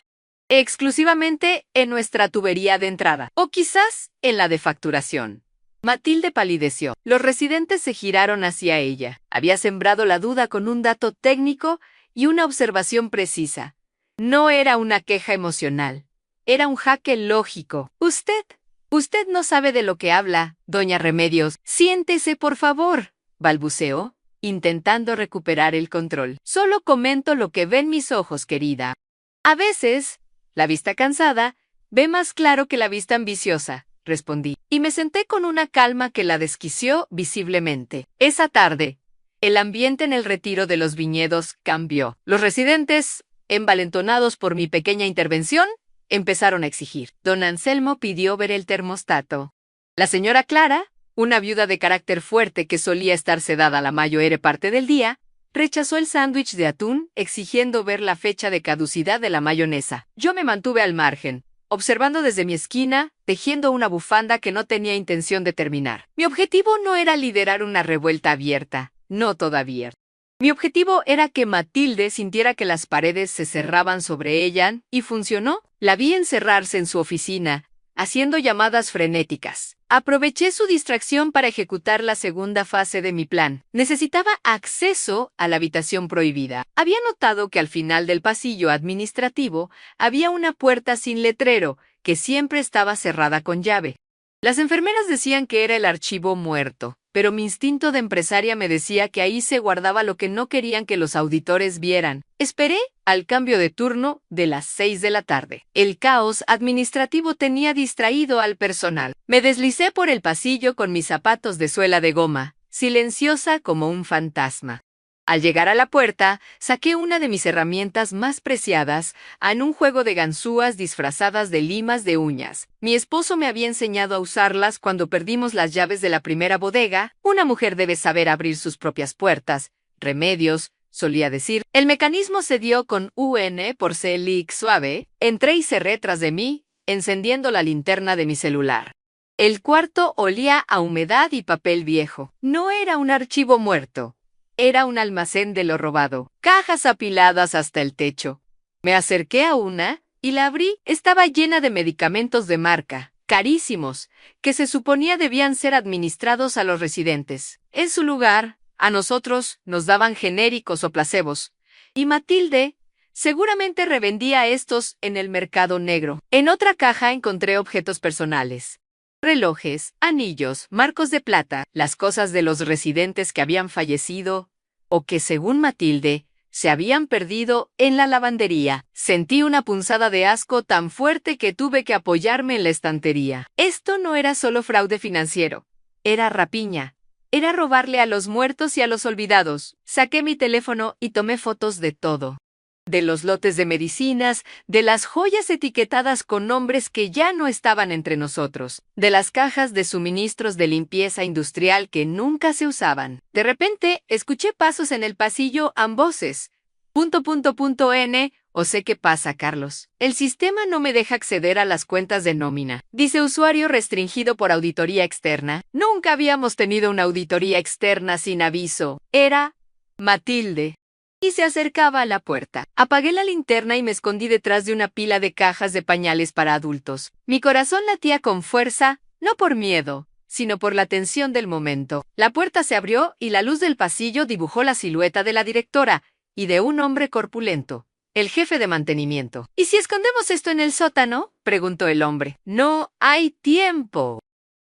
exclusivamente en nuestra tubería de entrada, o quizás en la de facturación». Matilde palideció. Los residentes se giraron hacia ella. Había sembrado la duda con un dato técnico y una observación precisa. No era una queja emocional. Era un jaque lógico. Usted no sabe de lo que habla, doña Remedios. Siéntese, por favor», balbuceó, intentando recuperar el control. «Solo comento lo que ven mis ojos, querida. A veces, la vista cansada ve más claro que la vista ambiciosa», respondí, y me senté con una calma que la desquició visiblemente. Esa tarde, el ambiente en el retiro de los viñedos cambió. Los residentes, envalentonados por mi pequeña intervención, empezaron a exigir. Don Anselmo pidió ver el termostato. La señora Clara, una viuda de carácter fuerte que solía estar sedada la mayor parte del día, rechazó el sándwich de atún, exigiendo ver la fecha de caducidad de la mayonesa. Yo me mantuve al margen, observando desde mi esquina, tejiendo una bufanda que no tenía intención de terminar. Mi objetivo no era liderar una revuelta abierta, no todavía. Mi objetivo era que Matilde sintiera que las paredes se cerraban sobre ella, y funcionó. La vi encerrarse en su oficina, haciendo llamadas frenéticas. Aproveché su distracción para ejecutar la segunda fase de mi plan. Necesitaba acceso a la habitación prohibida. Había notado que al final del pasillo administrativo había una puerta sin letrero, que siempre estaba cerrada con llave. Las enfermeras decían que era el archivo muerto, pero mi instinto de empresaria me decía que ahí se guardaba lo que no querían que los auditores vieran. Esperé al cambio de turno de las 6 de la tarde. El caos administrativo tenía distraído al personal. Me deslicé por el pasillo con mis zapatos de suela de goma, silenciosa como un fantasma. Al llegar a la puerta, saqué una de mis herramientas más preciadas en un juego de ganzúas disfrazadas de limas de uñas. Mi esposo me había enseñado a usarlas cuando perdimos las llaves de la primera bodega. Una mujer debe saber abrir sus propias puertas. Remedios, solía decir. El mecanismo se dio con UN por clic suave. Entré y cerré tras de mí, encendiendo la linterna de mi celular. El cuarto olía a humedad y papel viejo. No era un archivo muerto. Era un almacén de lo robado, cajas apiladas hasta el techo. Me acerqué a una y la abrí. Estaba llena de medicamentos de marca, carísimos, que se suponía debían ser administrados a los residentes. En su lugar, a nosotros nos daban genéricos o placebos. Y Matilde seguramente revendía estos en el mercado negro. En otra caja encontré objetos personales. Relojes, anillos, marcos de plata, las cosas de los residentes que habían fallecido o que, según Matilde, se habían perdido en la lavandería. Sentí una punzada de asco tan fuerte que tuve que apoyarme en la estantería. Esto no era solo fraude financiero, era rapiña. Era robarle a los muertos y a los olvidados. Saqué mi teléfono y tomé fotos de todo. De los lotes de medicinas, de las joyas etiquetadas con nombres que ya no estaban entre nosotros, de las cajas de suministros de limpieza industrial que nunca se usaban. De repente, escuché pasos en el pasillo a voces. N, o sé qué pasa, Carlos. El sistema no me deja acceder a las cuentas de nómina. Dice usuario restringido por auditoría externa. Nunca habíamos tenido una auditoría externa sin aviso. Era Matilde. Y se acercaba a la puerta. Apagué la linterna y me escondí detrás de una pila de cajas de pañales para adultos. Mi corazón latía con fuerza, no por miedo, sino por la tensión del momento. La puerta se abrió y la luz del pasillo dibujó la silueta de la directora y de un hombre corpulento, el jefe de mantenimiento. ¿Y si escondemos esto en el sótano?, preguntó el hombre. No hay tiempo.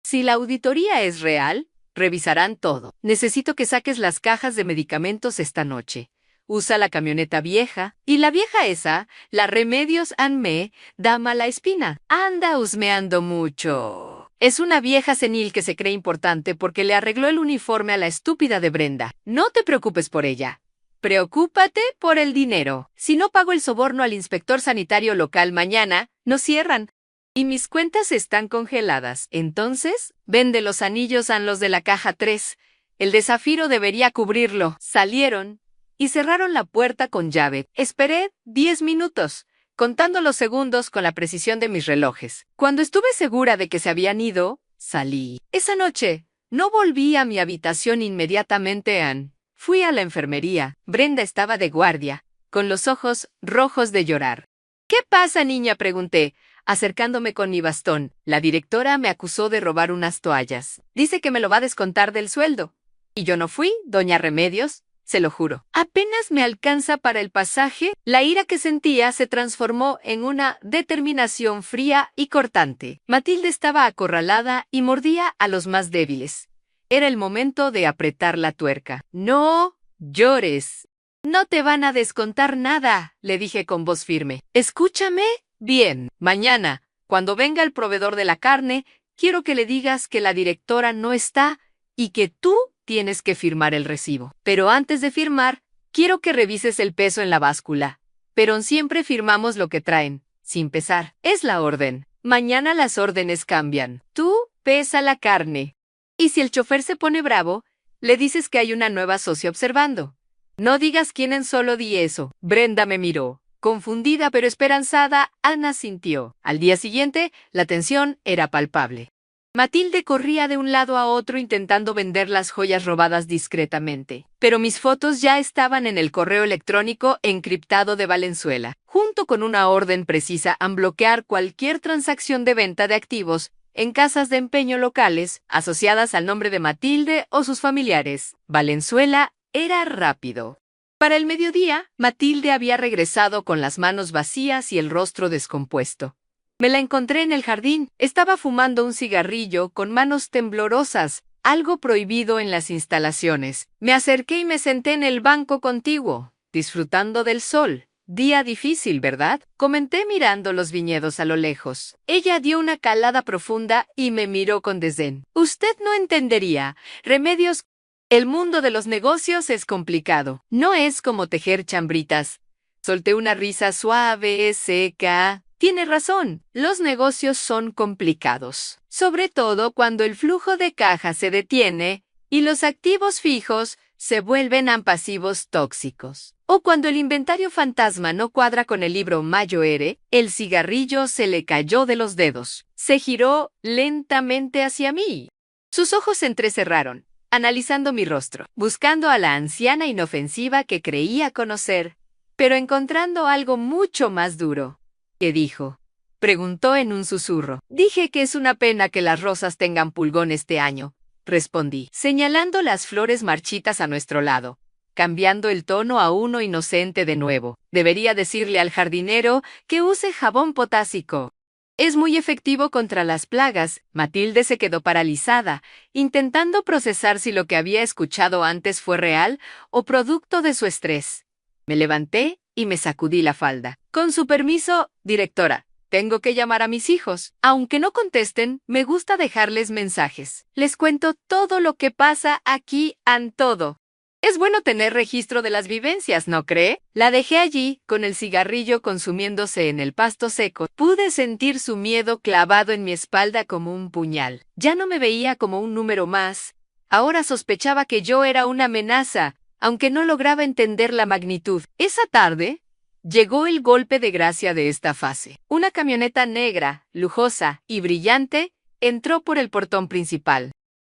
Si la auditoría es real, revisarán todo. Necesito que saques las cajas de medicamentos esta noche. Usa la camioneta vieja, y la vieja esa, la Remedios Anme, da mala espina. Anda husmeando mucho. Es una vieja senil que se cree importante porque le arregló el uniforme a la estúpida de Brenda. No te preocupes por ella. Preocúpate por el dinero. Si no pago el soborno al inspector sanitario local mañana, nos cierran. Y mis cuentas están congeladas. Entonces, vende los anillos a los de la caja 3. El de zafiro debería cubrirlo. Salieron y cerraron la puerta con llave. Esperé 10 minutos, contando los segundos con la precisión de mis relojes. Cuando estuve segura de que se habían ido, salí. Esa noche, no volví a mi habitación inmediatamente, Anne. Fui a la enfermería. Brenda estaba de guardia, con los ojos rojos de llorar. ¿Qué pasa, niña?, pregunté, acercándome con mi bastón. La directora me acusó de robar unas toallas. Dice que me lo va a descontar del sueldo. Y yo no fui, doña Remedios, se lo juro. Apenas me alcanza para el pasaje, la ira que sentía se transformó en una determinación fría y cortante. Matilde estaba acorralada y mordía a los más débiles. Era el momento de apretar la tuerca. No llores. No te van a descontar nada, le dije con voz firme. Escúchame bien. Mañana, cuando venga el proveedor de la carne, quiero que le digas que la directora no está y que tú tienes que firmar el recibo. Pero antes de firmar, quiero que revises el peso en la báscula. Pero siempre firmamos lo que traen, sin pesar. Es la orden. Mañana las órdenes cambian. Tú pesa la carne. Y si el chofer se pone bravo, le dices que hay una nueva socia observando. No digas quién, solo di eso. Brenda me miró. Confundida pero esperanzada, Ana sintió. Al día siguiente, la tensión era palpable. Matilde corría de un lado a otro intentando vender las joyas robadas discretamente. Pero mis fotos ya estaban en el correo electrónico encriptado de Valenzuela, junto con una orden precisa a bloquear cualquier transacción de venta de activos en casas de empeño locales asociadas al nombre de Matilde o sus familiares. Valenzuela era rápido. Para el mediodía, Matilde había regresado con las manos vacías y el rostro descompuesto. Me la encontré en el jardín. Estaba fumando un cigarrillo con manos temblorosas, algo prohibido en las instalaciones. Me acerqué y me senté en el banco contiguo, disfrutando del sol. Día difícil, ¿verdad?, comenté mirando los viñedos a lo lejos. Ella dio una calada profunda y me miró con desdén. Usted no entendería. Remedios. El mundo de los negocios es complicado. No es como tejer chambritas. Solté una risa suave, seca. Tiene razón. Los negocios son complicados. Sobre todo cuando el flujo de caja se detiene y los activos fijos se vuelven a pasivos tóxicos. O cuando el inventario fantasma no cuadra con el libro Mayoere, el cigarrillo se le cayó de los dedos. Se giró lentamente hacia mí. Sus ojos se entrecerraron, analizando mi rostro, buscando a la anciana inofensiva que creía conocer, pero encontrando algo mucho más duro. ¿Qué dijo?, preguntó en un susurro. Dije que es una pena que las rosas tengan pulgón este año, respondí, señalando las flores marchitas a nuestro lado, cambiando el tono a uno inocente de nuevo. Debería decirle al jardinero que use jabón potásico. Es muy efectivo contra las plagas. Matilde se quedó paralizada, intentando procesar si lo que había escuchado antes fue real o producto de su estrés. Me levanté y me sacudí la falda. Con su permiso, directora. tengo que llamar a mis hijos. Aunque no contesten, me gusta dejarles mensajes. Les cuento todo lo que pasa aquí en todo. Es bueno tener registro de las vivencias, ¿no cree? La dejé allí, con el cigarrillo consumiéndose en el pasto seco. Pude sentir su miedo clavado en mi espalda como un puñal. Ya no me veía como un número más. Ahora sospechaba que yo era una amenaza, aunque no lograba entender la magnitud. Esa tarde, llegó el golpe de gracia de esta fase. Una camioneta negra, lujosa y brillante entró por el portón principal.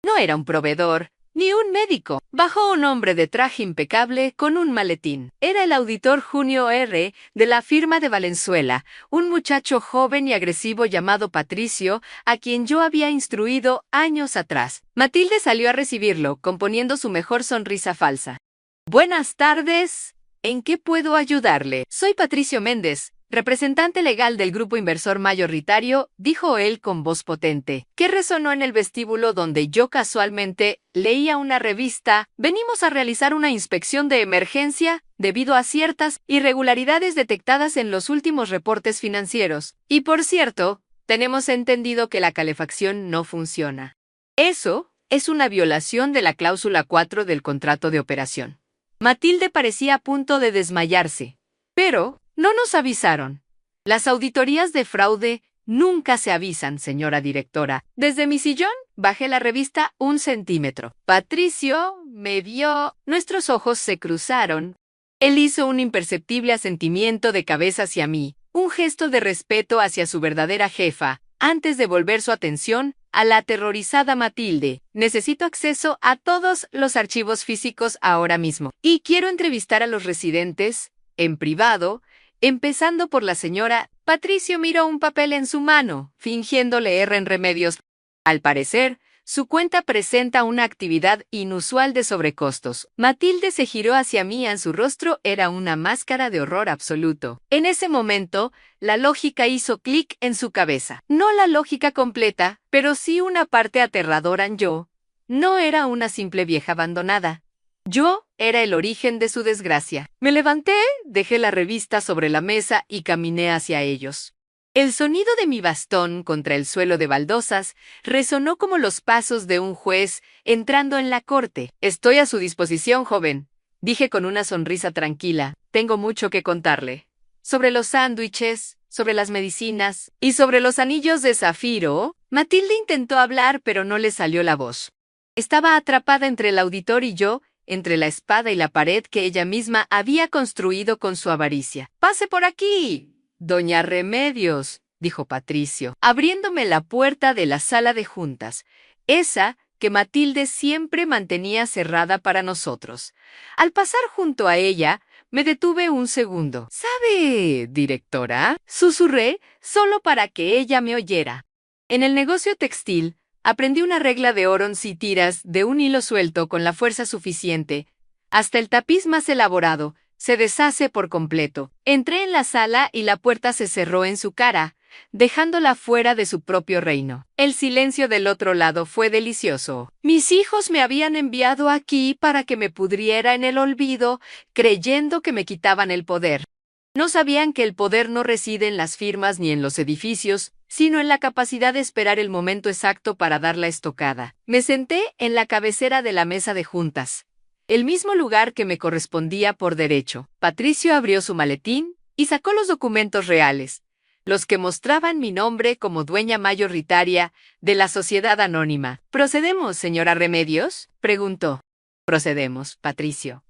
No era un proveedor, ni un médico. Bajó un hombre de traje impecable con un maletín. Era el auditor Junio R. de la firma de Valenzuela, un muchacho joven y agresivo llamado Patricio, a quien yo había instruido años atrás. Matilde salió a recibirlo, componiendo su mejor sonrisa falsa. Buenas tardes. ¿En qué puedo ayudarle? Soy Patricio Méndez, representante legal del grupo inversor mayoritario, dijo él con voz potente, que resonó en el vestíbulo donde yo casualmente leía una revista. Venimos a realizar una inspección de emergencia debido a ciertas irregularidades detectadas en los últimos reportes financieros. Y por cierto, tenemos entendido que la calefacción no funciona. Eso es una violación de la cláusula 4 del contrato de operación. Matilde parecía a punto de desmayarse. Pero no nos avisaron. Las auditorías de fraude nunca se avisan, señora directora. Desde mi sillón bajé la revista 1 centímetro. Patricio me vio. Nuestros ojos se cruzaron. Él hizo un imperceptible asentimiento de cabeza hacia mí, un gesto de respeto hacia su verdadera jefa, antes de volver su atención a la aterrorizada Matilde. Necesito acceso a todos los archivos físicos ahora mismo. Y quiero entrevistar a los residentes, en privado, empezando por la señora. Patricio miró un papel en su mano, fingiendo leer en Remedios. Al parecer, su cuenta presenta una actividad inusual de sobrecostos. Matilde se giró hacia mí. En su rostro era una máscara de horror absoluto. En ese momento, la lógica hizo clic en su cabeza. No la lógica completa, pero sí una parte aterradora en yo. No era una simple vieja abandonada. Yo era el origen de su desgracia. Me levanté, dejé la revista sobre la mesa y caminé hacia ellos. El sonido de mi bastón contra el suelo de baldosas resonó como los pasos de un juez entrando en la corte. Estoy a su disposición, joven, dije con una sonrisa tranquila. Tengo mucho que contarle. Sobre los sándwiches, sobre las medicinas y sobre los anillos de zafiro. Matilde intentó hablar, pero no le salió la voz. Estaba atrapada entre el auditor y yo, entre la espada y la pared que ella misma había construido con su avaricia. «Pase por aquí, doña Remedios», dijo Patricio, abriéndome la puerta de la sala de juntas, esa que Matilde siempre mantenía cerrada para nosotros. Al pasar junto a ella, me detuve un segundo. «¿Sabe, directora?», susurré, solo para que ella me oyera. En el negocio textil, aprendí una regla de oro: si tiras de un hilo suelto con la fuerza suficiente, hasta el tapiz más elaborado se deshace por completo. Entré en la sala y la puerta se cerró en su cara, dejándola fuera de su propio reino. El silencio del otro lado fue delicioso. Mis hijos me habían enviado aquí para que me pudriera en el olvido, creyendo que me quitaban el poder. No sabían que el poder no reside en las firmas ni en los edificios, sino en la capacidad de esperar el momento exacto para dar la estocada. Me senté en la cabecera de la mesa de juntas, el mismo lugar que me correspondía por derecho. Patricio abrió su maletín y sacó los documentos reales, los que mostraban mi nombre como dueña mayoritaria de la sociedad anónima. «¿Procedemos, señora Remedios?», preguntó. «Procedemos, Patricio.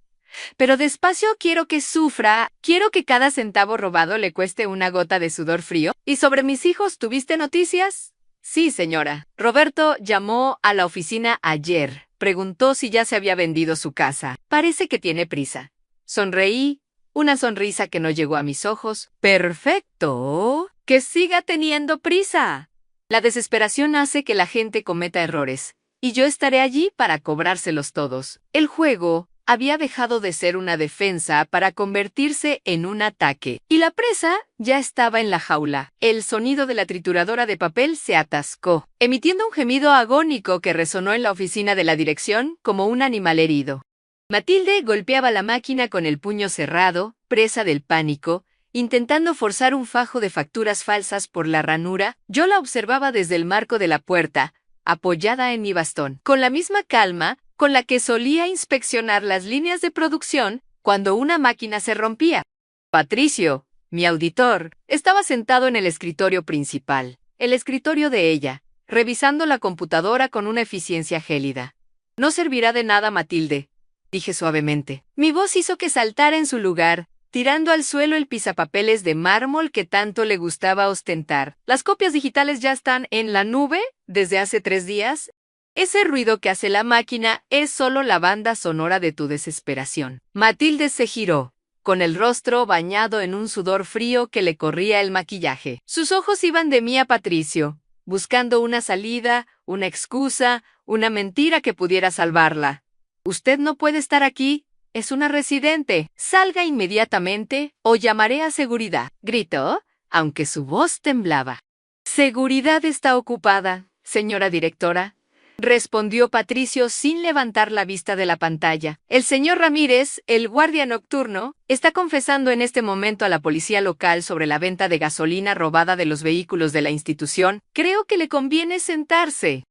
Pero despacio, quiero que sufra, quiero que cada centavo robado le cueste una gota de sudor frío. ¿Y sobre mis hijos tuviste noticias?». «Sí, señora. Roberto llamó a la oficina ayer. Preguntó si ya se había vendido su casa. Parece que tiene prisa». Sonreí, una sonrisa que no llegó a mis ojos. «Perfecto. Que siga teniendo prisa». La desesperación hace que la gente cometa errores, y yo estaré allí para cobrárselos todos. El juego había dejado de ser una defensa para convertirse en un ataque, y la presa ya estaba en la jaula. El sonido de la trituradora de papel se atascó, emitiendo un gemido agónico que resonó en la oficina de la dirección como un animal herido. Matilde golpeaba la máquina con el puño cerrado, presa del pánico, intentando forzar un fajo de facturas falsas por la ranura. Yo la observaba desde el marco de la puerta, apoyada en mi bastón, con la misma calma con la que solía inspeccionar las líneas de producción cuando una máquina se rompía. Patricio, mi auditor, estaba sentado en el escritorio principal, el escritorio de ella, revisando la computadora con una eficiencia gélida. No servirá de nada, Matilde, dije suavemente. Mi voz hizo que saltara en su lugar, tirando al suelo el pisapapeles de mármol que tanto le gustaba ostentar. Las copias digitales ya están en la nube desde hace 3 días. Ese ruido que hace la máquina es solo la banda sonora de tu desesperación. Matilde se giró, con el rostro bañado en un sudor frío que le corría el maquillaje. Sus ojos iban de mí a Patricio, buscando una salida, una excusa, una mentira que pudiera salvarla. Usted no puede estar aquí. Es una residente. Salga inmediatamente o llamaré a seguridad, gritó, aunque su voz temblaba. Seguridad está ocupada, señora directora, respondió Patricio sin levantar la vista de la pantalla. El señor Ramírez, el guardia nocturno, está confesando en este momento a la policía local sobre la venta de gasolina robada de los vehículos de la institución. Creo que le conviene sentarse.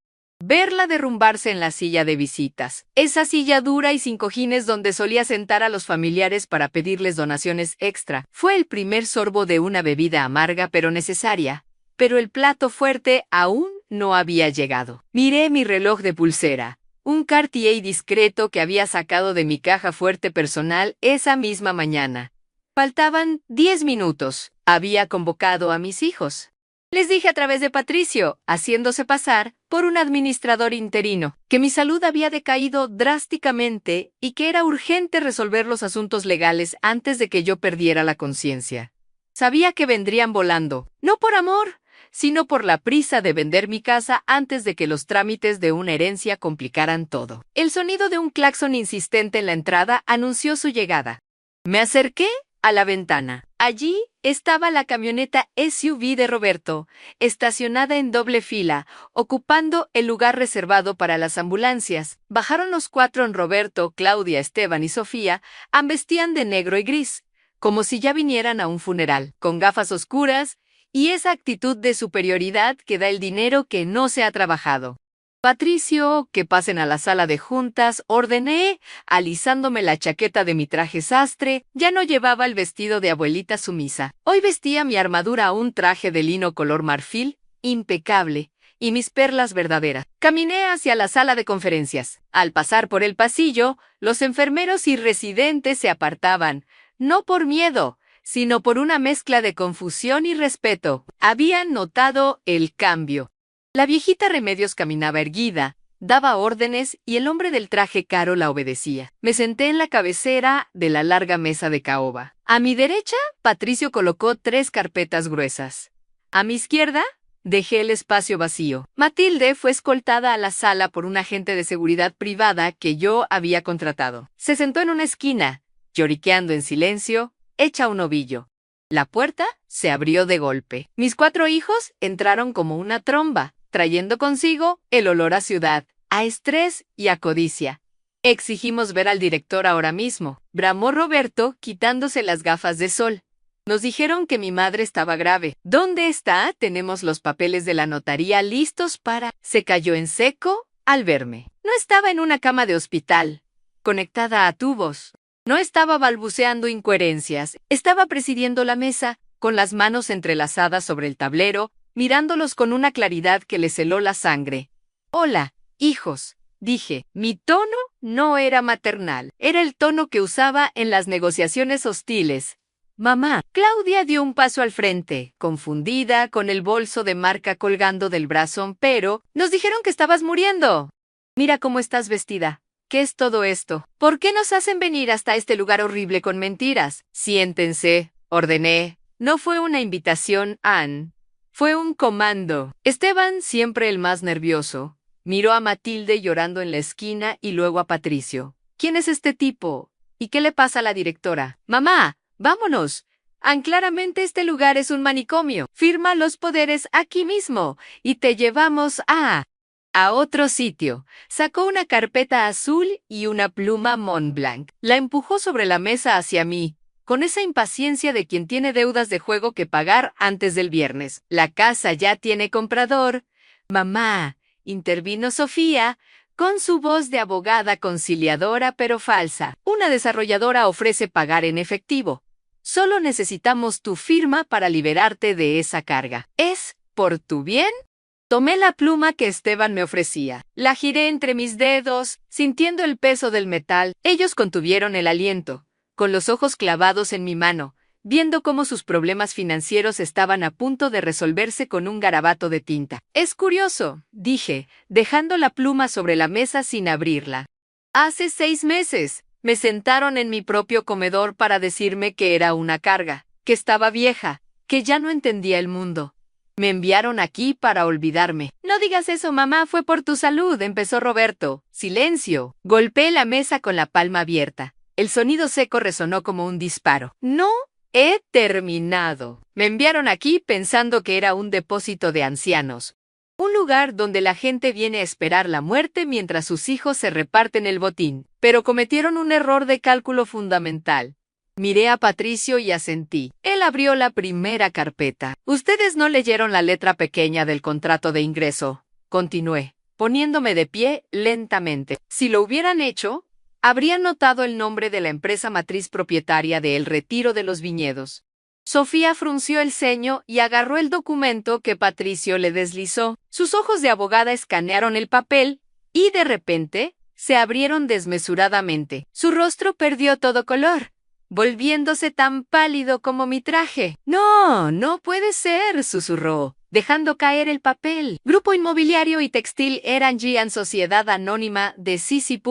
Verla derrumbarse en la silla de visitas, esa silla dura y sin cojines donde solía sentar a los familiares para pedirles donaciones extra, fue el primer sorbo de una bebida amarga pero necesaria, pero el plato fuerte aún no había llegado. Miré mi reloj de pulsera, un Cartier discreto que había sacado de mi caja fuerte personal esa misma mañana. Faltaban 10 minutos. Había convocado a mis hijos. Les dije a través de Patricio, haciéndose pasar por un administrador interino, que mi salud había decaído drásticamente y que era urgente resolver los asuntos legales antes de que yo perdiera la conciencia. Sabía que vendrían volando, no por amor, sino por la prisa de vender mi casa antes de que los trámites de una herencia complicaran todo. El sonido de un claxon insistente en la entrada anunció su llegada. Me acerqué a la ventana. Allí estaba la camioneta SUV de Roberto, estacionada en doble fila, ocupando el lugar reservado para las ambulancias. Bajaron los 4 en Roberto, Claudia, Esteban y Sofía, vestían de negro y gris, como si ya vinieran a un funeral, con gafas oscuras y esa actitud de superioridad que da el dinero que no se ha trabajado. Patricio, que pasen a la sala de juntas, ordené, alisándome la chaqueta de mi traje sastre. Ya no llevaba el vestido de abuelita sumisa. Hoy vestía mi armadura un traje de lino color marfil, impecable, y mis perlas verdaderas. Caminé hacia la sala de conferencias. Al pasar por el pasillo, los enfermeros y residentes se apartaban, no por miedo, sino por una mezcla de confusión y respeto. Habían notado el cambio. La viejita Remedios caminaba erguida, daba órdenes y el hombre del traje caro la obedecía. Me senté en la cabecera de la larga mesa de caoba. A mi derecha, Patricio colocó 3 carpetas gruesas. A mi izquierda, dejé el espacio vacío. Matilde fue escoltada a la sala por un agente de seguridad privada que yo había contratado. Se sentó en una esquina, lloriqueando en silencio, hecha un ovillo. La puerta se abrió de golpe. Mis 4 hijos entraron como una tromba, trayendo consigo el olor a ciudad, a estrés y a codicia. Exigimos ver al director ahora mismo, bramó Roberto, quitándose las gafas de sol. Nos dijeron que mi madre estaba grave. ¿Dónde está? Tenemos los papeles de la notaría listos para... Se cayó en seco al verme. No estaba en una cama de hospital, conectada a tubos. No estaba balbuceando incoherencias. Estaba presidiendo la mesa, con las manos entrelazadas sobre el tablero, mirándolos con una claridad que les heló la sangre. Hola, hijos, dije. Mi tono no era maternal. Era el tono que usaba en las negociaciones hostiles. Mamá. Claudia dio un paso al frente, confundida, con el bolso de marca colgando del brazo. Pero, nos dijeron que estabas muriendo. Mira cómo estás vestida. ¿Qué es todo esto? ¿Por qué nos hacen venir hasta este lugar horrible con mentiras? Siéntense, ordené. No fue una invitación, Anne. Fue un comando. Esteban, siempre el más nervioso, miró a Matilde llorando en la esquina y luego a Patricio. ¿Quién es este tipo? ¿Y qué le pasa a la directora? Mamá, vámonos. Claramente este lugar es un manicomio. Firma los poderes aquí mismo y te llevamos a otro sitio. Sacó una carpeta azul y una pluma Montblanc. La empujó sobre la mesa hacia mí, con esa impaciencia de quien tiene deudas de juego que pagar antes del viernes. La casa ya tiene comprador. Mamá, intervino Sofía, con su voz de abogada conciliadora pero falsa. Una desarrolladora ofrece pagar en efectivo. Solo necesitamos tu firma para liberarte de esa carga. ¿Es por tu bien? Tomé la pluma que Esteban me ofrecía. La giré entre mis dedos, sintiendo el peso del metal. Ellos contuvieron el aliento, con los ojos clavados en mi mano, viendo cómo sus problemas financieros estaban a punto de resolverse con un garabato de tinta. Es curioso, dije, dejando la pluma sobre la mesa sin abrirla. Hace 6 meses, me sentaron en mi propio comedor para decirme que era una carga, que estaba vieja, que ya no entendía el mundo. Me enviaron aquí para olvidarme. No digas eso, mamá, fue por tu salud, empezó Roberto. Silencio. Golpeé la mesa con la palma abierta. El sonido seco resonó como un disparo. No he terminado. Me enviaron aquí pensando que era un depósito de ancianos. Un lugar donde la gente viene a esperar la muerte mientras sus hijos se reparten el botín. Pero cometieron un error de cálculo fundamental. Miré a Patricio y asentí. Él abrió la primera carpeta. Ustedes no leyeron la letra pequeña del contrato de ingreso. Continué, poniéndome de pie lentamente. Si lo hubieran hecho, habrían notado el nombre de la empresa matriz propietaria de El Retiro de los Viñedos. Sofía frunció el ceño y agarró el documento que Patricio le deslizó. Sus ojos de abogada escanearon el papel y de repente se abrieron desmesuradamente. Su rostro perdió todo color, volviéndose tan pálido como mi traje. No, no puede ser, susurró, dejando caer el papel. Grupo Inmobiliario y Textil Eran Sociedad Anónima de Sisi.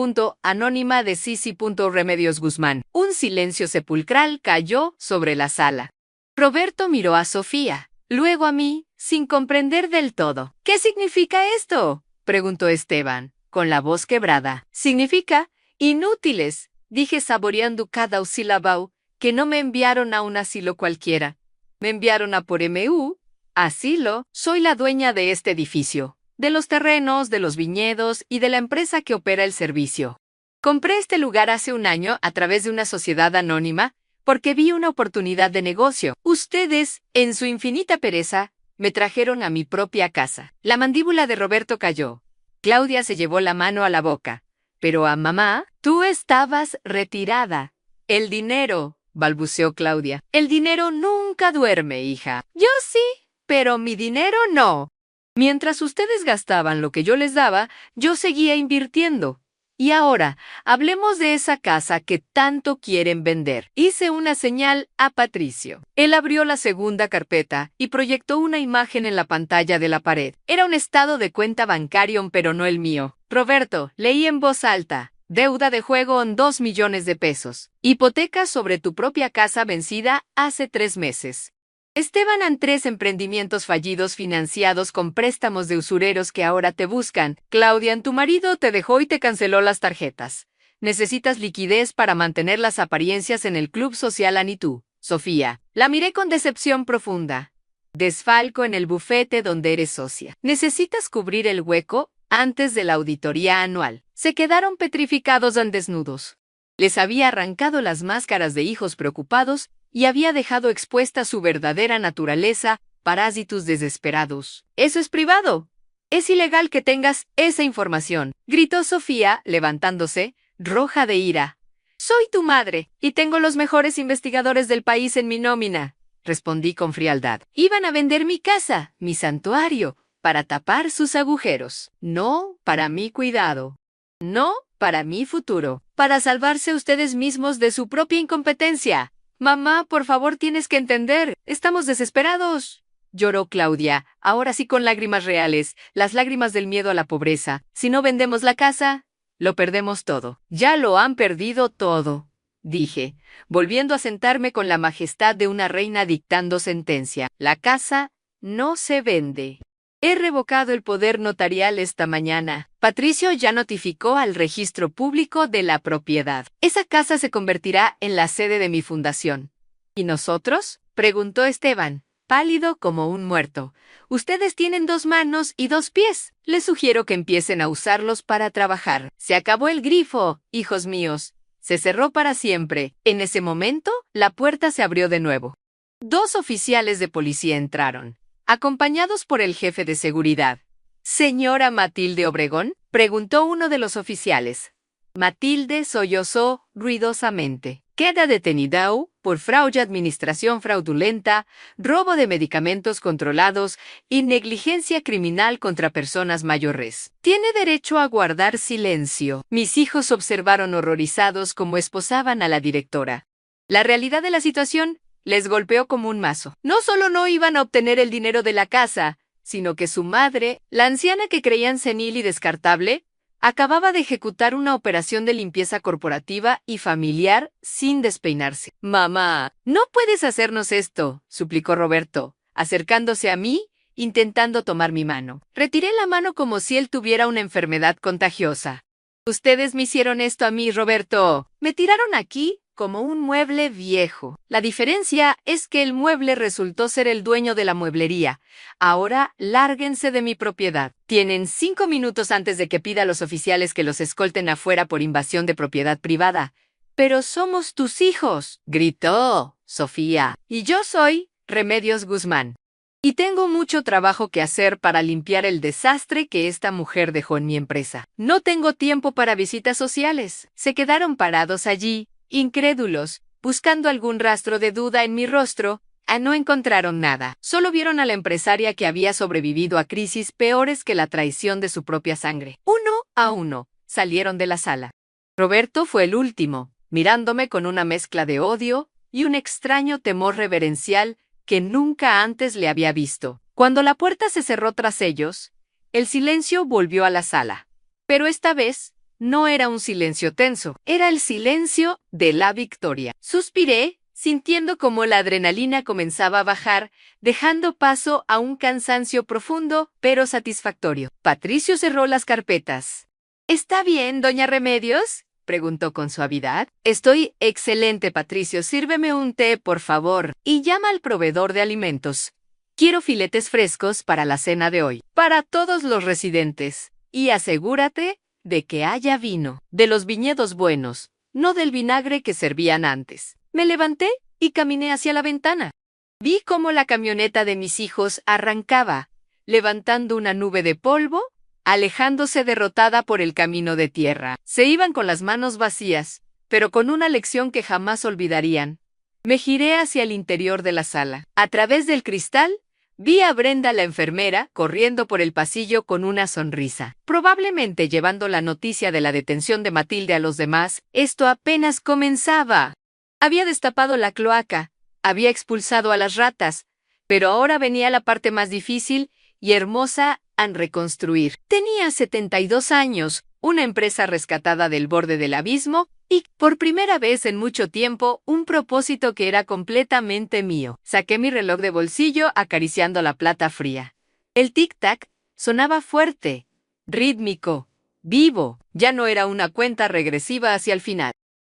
Anónima de Sisi. Remedios Guzmán. Un silencio sepulcral cayó sobre la sala. Roberto miró a Sofía, luego a mí, sin comprender del todo. ¿Qué significa esto?, preguntó Esteban, con la voz quebrada. Significa inútiles, dije saboreando cada sílaba, que no me enviaron a un asilo cualquiera. Me enviaron a por MU, asilo. Soy la dueña de este edificio, de los terrenos, de los viñedos y de la empresa que opera el servicio. Compré este lugar hace un año a través de una sociedad anónima porque vi una oportunidad de negocio. Ustedes, en su infinita pereza, me trajeron a mi propia casa. La mandíbula de Roberto cayó. Claudia se llevó la mano a la boca. Pero a mamá, tú estabas retirada. El dinero, balbuceó Claudia. El dinero nunca duerme, hija. Yo sí, pero mi dinero no. Mientras ustedes gastaban lo que yo les daba, yo seguía invirtiendo. Y ahora, hablemos de esa casa que tanto quieren vender. Hice una señal a Patricio. Él abrió la segunda carpeta y proyectó una imagen en la pantalla de la pared. Era un estado de cuenta bancario, pero no el mío. Roberto, leí en voz alta. Deuda de juego en 2 millones de pesos. Hipoteca sobre tu propia casa vencida hace 3 meses. Esteban han 3 emprendimientos fallidos financiados con préstamos de usureros que ahora te buscan. Claudia, tu marido te dejó y te canceló las tarjetas. Necesitas liquidez para mantener las apariencias en el club social Anitú. Sofía, la miré con decepción profunda. Desfalco en el bufete donde eres socia. Necesitas cubrir el hueco antes de la auditoría anual. Se quedaron petrificados al desnudos. Les había arrancado las máscaras de hijos preocupados y había dejado expuesta su verdadera naturaleza, parásitos desesperados. Eso es privado. Es ilegal que tengas esa información, gritó Sofía, levantándose, roja de ira. Soy tu madre, y tengo los mejores investigadores del país en mi nómina, respondí con frialdad. Iban a vender mi casa, mi santuario, para tapar sus agujeros. No para mi cuidado. No para mi futuro. Para salvarse ustedes mismos de su propia incompetencia. Mamá, por favor, tienes que entender. Estamos desesperados. Lloró Claudia, ahora sí con lágrimas reales, las lágrimas del miedo a la pobreza. Si no vendemos la casa, lo perdemos todo. Ya lo han perdido todo, dije, volviendo a sentarme con la majestad de una reina dictando sentencia. La casa no se vende. He revocado el poder notarial esta mañana. Patricio ya notificó al registro público de la propiedad. Esa casa se convertirá en la sede de mi fundación. ¿Y nosotros?, preguntó Esteban, pálido como un muerto. Ustedes tienen 2 manos y 2 pies. Les sugiero que empiecen a usarlos para trabajar. Se acabó el grifo, hijos míos. Se cerró para siempre. En ese momento, la puerta se abrió de nuevo. 2 oficiales de policía entraron, acompañados por el jefe de seguridad. «¿Señora Matilde Obregón?», preguntó uno de los oficiales. Matilde sollozó ruidosamente. «Queda detenida por fraude, administración fraudulenta, robo de medicamentos controlados y negligencia criminal contra personas mayores. Tiene derecho a guardar silencio». Mis hijos observaron horrorizados cómo esposaban a la directora. La realidad de la situación les golpeó como un mazo. No solo no iban a obtener el dinero de la casa, sino que su madre, la anciana que creían senil y descartable, acababa de ejecutar una operación de limpieza corporativa y familiar sin despeinarse. «Mamá, no puedes hacernos esto», suplicó Roberto, acercándose a mí, intentando tomar mi mano. Retiré la mano como si él tuviera una enfermedad contagiosa. «Ustedes me hicieron esto a mí, Roberto. Me tiraron aquí como un mueble viejo. La diferencia es que el mueble resultó ser el dueño de la mueblería. Ahora, lárguense de mi propiedad. Tienen 5 minutos antes de que pida a los oficiales que los escolten afuera por invasión de propiedad privada». «Pero somos tus hijos», gritó Sofía. «Y yo soy Remedios Guzmán. Y tengo mucho trabajo que hacer para limpiar el desastre que esta mujer dejó en mi empresa. No tengo tiempo para visitas sociales». Se quedaron parados allí, incrédulos, buscando algún rastro de duda en mi rostro. No encontraron nada. Solo vieron a la empresaria que había sobrevivido a crisis peores que la traición de su propia sangre. Uno a uno, salieron de la sala. Roberto fue el último, mirándome con una mezcla de odio y un extraño temor reverencial que nunca antes le había visto. Cuando la puerta se cerró tras ellos, el silencio volvió a la sala. Pero esta vez, no era un silencio tenso, era el silencio de la victoria. Suspiré, sintiendo cómo la adrenalina comenzaba a bajar, dejando paso a un cansancio profundo, pero satisfactorio. Patricio cerró las carpetas. «¿Está bien, doña Remedios?», preguntó con suavidad. «Estoy excelente, Patricio. Sírveme un té, por favor, y llama al proveedor de alimentos. Quiero filetes frescos para la cena de hoy, para todos los residentes. Y asegúrate de que haya vino, de los viñedos buenos, no del vinagre que servían antes». Me levanté y caminé hacia la ventana. Vi cómo la camioneta de mis hijos arrancaba, levantando una nube de polvo, alejándose derrotada por el camino de tierra. Se iban con las manos vacías, pero con una lección que jamás olvidarían. Me giré hacia el interior de la sala. A través del cristal, vi a Brenda, la enfermera, corriendo por el pasillo con una sonrisa, probablemente llevando la noticia de la detención de Matilde a los demás. Esto apenas comenzaba. Había destapado la cloaca, había expulsado a las ratas, pero ahora venía la parte más difícil y hermosa en reconstruir. Tenía 72 años, una empresa rescatada del borde del abismo y, por primera vez en mucho tiempo, un propósito que era completamente mío. Saqué mi reloj de bolsillo acariciando la plata fría. El tic-tac sonaba fuerte, rítmico, vivo. Ya no era una cuenta regresiva hacia el final.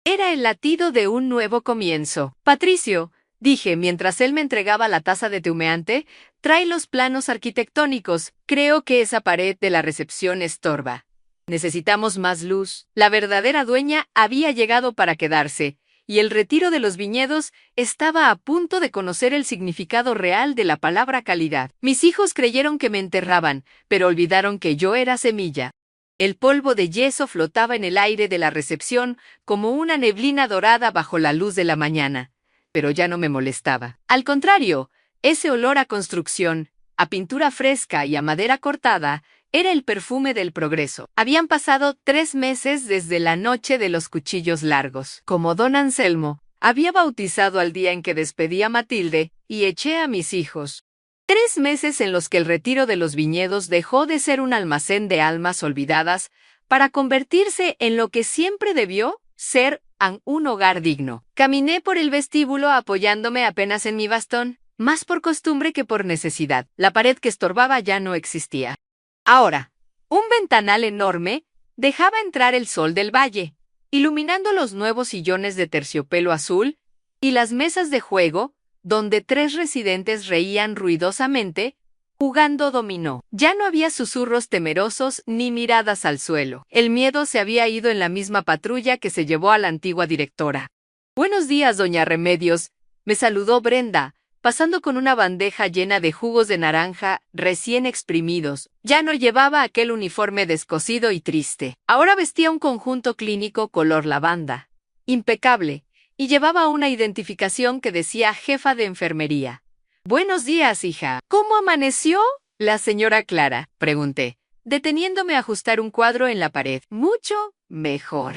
Era el latido de un nuevo comienzo. «Patricio», dije mientras él me entregaba la taza de té humeante, «trae los planos arquitectónicos. Creo que esa pared de la recepción estorba. Necesitamos más luz». La verdadera dueña había llegado para quedarse, y el retiro de los viñedos estaba a punto de conocer el significado real de la palabra calidad. Mis hijos creyeron que me enterraban, pero olvidaron que yo era semilla. El polvo de yeso flotaba en el aire de la recepción como una neblina dorada bajo la luz de la mañana, pero ya no me molestaba. Al contrario, ese olor a construcción, a pintura fresca y a madera cortada, era el perfume del progreso. Habían pasado 3 meses desde la noche de los cuchillos largos. Como don Anselmo, había bautizado al día en que despedí a Matilde y eché a mis hijos. 3 meses en los que el retiro de los viñedos dejó de ser un almacén de almas olvidadas para convertirse en lo que siempre debió ser, un hogar digno. Caminé por el vestíbulo apoyándome apenas en mi bastón, más por costumbre que por necesidad. La pared que estorbaba ya no existía. Ahora, un ventanal enorme dejaba entrar el sol del valle, iluminando los nuevos sillones de terciopelo azul y las mesas de juego, donde 3 residentes reían ruidosamente, jugando dominó. Ya no había susurros temerosos ni miradas al suelo. El miedo se había ido en la misma patrulla que se llevó a la antigua directora. «Buenos días, doña Remedios», me saludó Brenda, pasando con una bandeja llena de jugos de naranja recién exprimidos. Ya no llevaba aquel uniforme descosido y triste. Ahora vestía un conjunto clínico color lavanda, impecable, y llevaba una identificación que decía jefa de enfermería. «Buenos días, hija. ¿Cómo amaneció la señora Clara?», pregunté, deteniéndome a ajustar un cuadro en la pared. «Mucho mejor».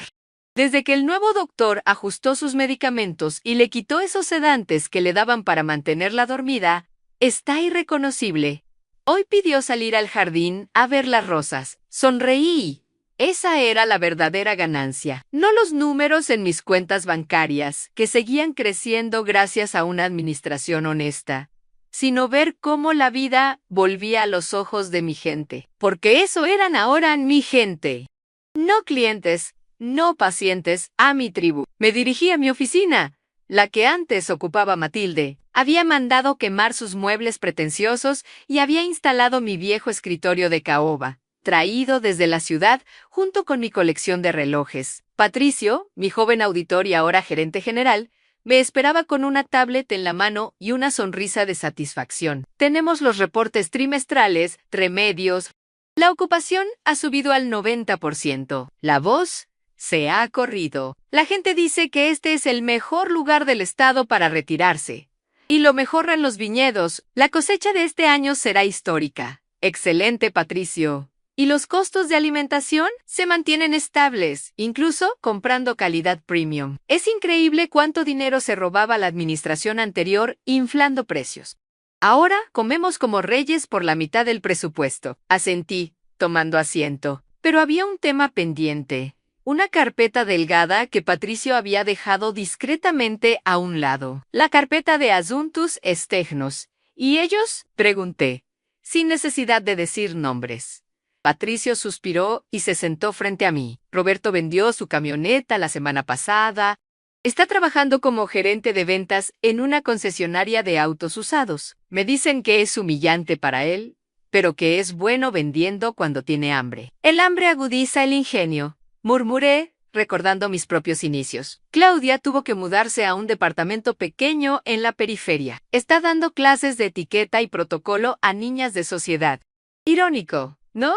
Desde que el nuevo doctor ajustó sus medicamentos y le quitó esos sedantes que le daban para mantenerla dormida, está irreconocible. Hoy pidió salir al jardín a ver las rosas. Sonreí. Esa era la verdadera ganancia. No los números en mis cuentas bancarias, que seguían creciendo gracias a una administración honesta, sino ver cómo la vida volvía a los ojos de mi gente. Porque eso eran ahora mi gente. No clientes, no pacientes, a mi tribu. Me dirigí a mi oficina, la que antes ocupaba Matilde. Había mandado quemar sus muebles pretenciosos y había instalado mi viejo escritorio de caoba, traído desde la ciudad junto con mi colección de relojes. Patricio, mi joven auditor y ahora gerente general, me esperaba con una tablet en la mano y una sonrisa de satisfacción. «Tenemos los reportes trimestrales, Remedios». La ocupación ha subido al 90%. La voz se ha corrido. La gente dice que este es el mejor lugar del estado para retirarse. Y lo mejor en los viñedos. La cosecha de este año será histórica. Excelente, Patricio. Y los costos de alimentación se mantienen estables, incluso comprando calidad premium. Es increíble cuánto dinero se robaba la administración anterior inflando precios. Ahora comemos como reyes por la mitad del presupuesto. Asentí, tomando asiento. Pero había un tema pendiente. Una carpeta delgada que Patricio había dejado discretamente a un lado. La carpeta de Asuntos Externos. ¿Y ellos?, pregunté, sin necesidad de decir nombres. Patricio suspiró y se sentó frente a mí. Roberto vendió su camioneta la semana pasada. Está trabajando como gerente de ventas en una concesionaria de autos usados. Me dicen que es humillante para él, pero que es bueno vendiendo cuando tiene hambre. El hambre agudiza el ingenio, murmuré, recordando mis propios inicios. Claudia tuvo que mudarse a un departamento pequeño en la periferia. Está dando clases de etiqueta y protocolo a niñas de sociedad. Irónico, ¿no?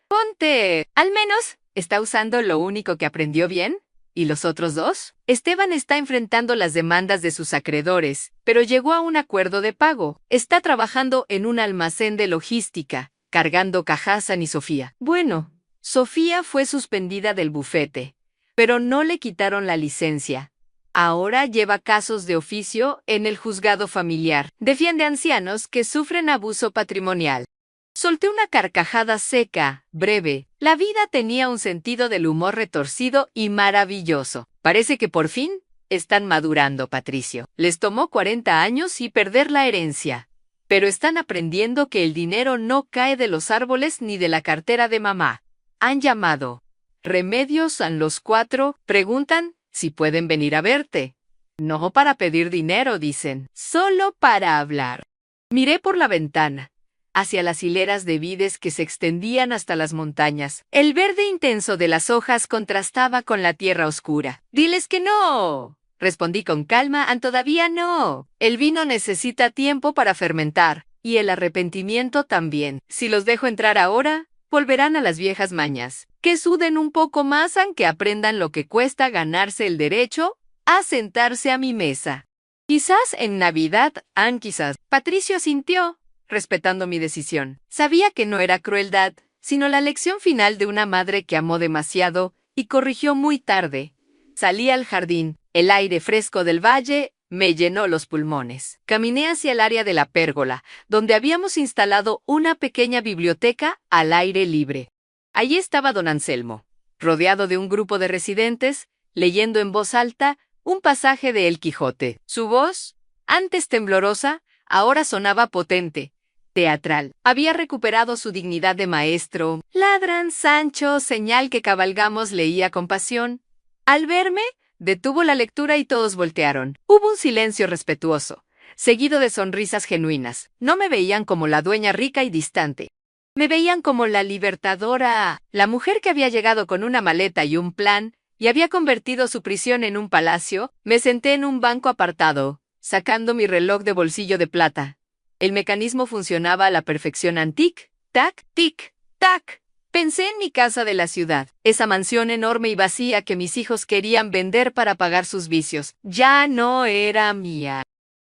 Ponte. Al menos, ¿está usando lo único que aprendió bien? ¿Y los otros dos? Esteban está enfrentando las demandas de sus acreedores, pero llegó a un acuerdo de pago. Está trabajando en un almacén de logística, cargando cajas a Sofía. Bueno, Sofía fue suspendida del bufete, pero no le quitaron la licencia. Ahora lleva casos de oficio en el juzgado familiar. Defiende ancianos que sufren abuso patrimonial. Solté una carcajada seca, breve. La vida tenía un sentido del humor retorcido y maravilloso. Parece que por fin están madurando, Patricio. Les tomó 40 años y perder la herencia. Pero están aprendiendo que el dinero no cae de los árboles ni de la cartera de mamá. Han llamado. Remedios a los 4, preguntan si pueden venir a verte. No para pedir dinero, dicen. Solo para hablar. Miré por la ventana hacia las hileras de vides que se extendían hasta las montañas. El verde intenso de las hojas contrastaba con la tierra oscura. «Diles que no», respondí con calma. «Todavía no. El vino necesita tiempo para fermentar, y el arrepentimiento también. Si los dejo entrar ahora, volverán a las viejas mañas. Que suden un poco más, aunque aprendan lo que cuesta ganarse el derecho a sentarse a mi mesa. Quizás en Navidad, quizás». Patricio asintió, respetando mi decisión. Sabía que no era crueldad, sino la lección final de una madre que amó demasiado y corrigió muy tarde. Salí al jardín. El aire fresco del valle me llenó los pulmones. Caminé hacia el área de la pérgola, donde habíamos instalado una pequeña biblioteca al aire libre. Allí estaba don Anselmo, rodeado de un grupo de residentes, leyendo en voz alta un pasaje de El Quijote. Su voz, antes temblorosa, ahora sonaba potente, teatral. Había recuperado su dignidad de maestro. «Ladran, Sancho», señal que cabalgamos, leía con pasión. Al verme, detuvo la lectura y todos voltearon. Hubo un silencio respetuoso. seguido de sonrisas genuinas. No me veían como la dueña rica y distante. Me veían como la libertadora, la mujer que había llegado con una maleta y un plan, y había convertido su prisión en un palacio. Me senté en un banco apartado, sacando mi reloj de bolsillo de plata. El mecanismo funcionaba a la perfección. Tic, tac, tic, tac. Pensé en mi casa de la ciudad, esa mansión enorme y vacía que mis hijos querían vender para pagar sus vicios. Ya no era mía.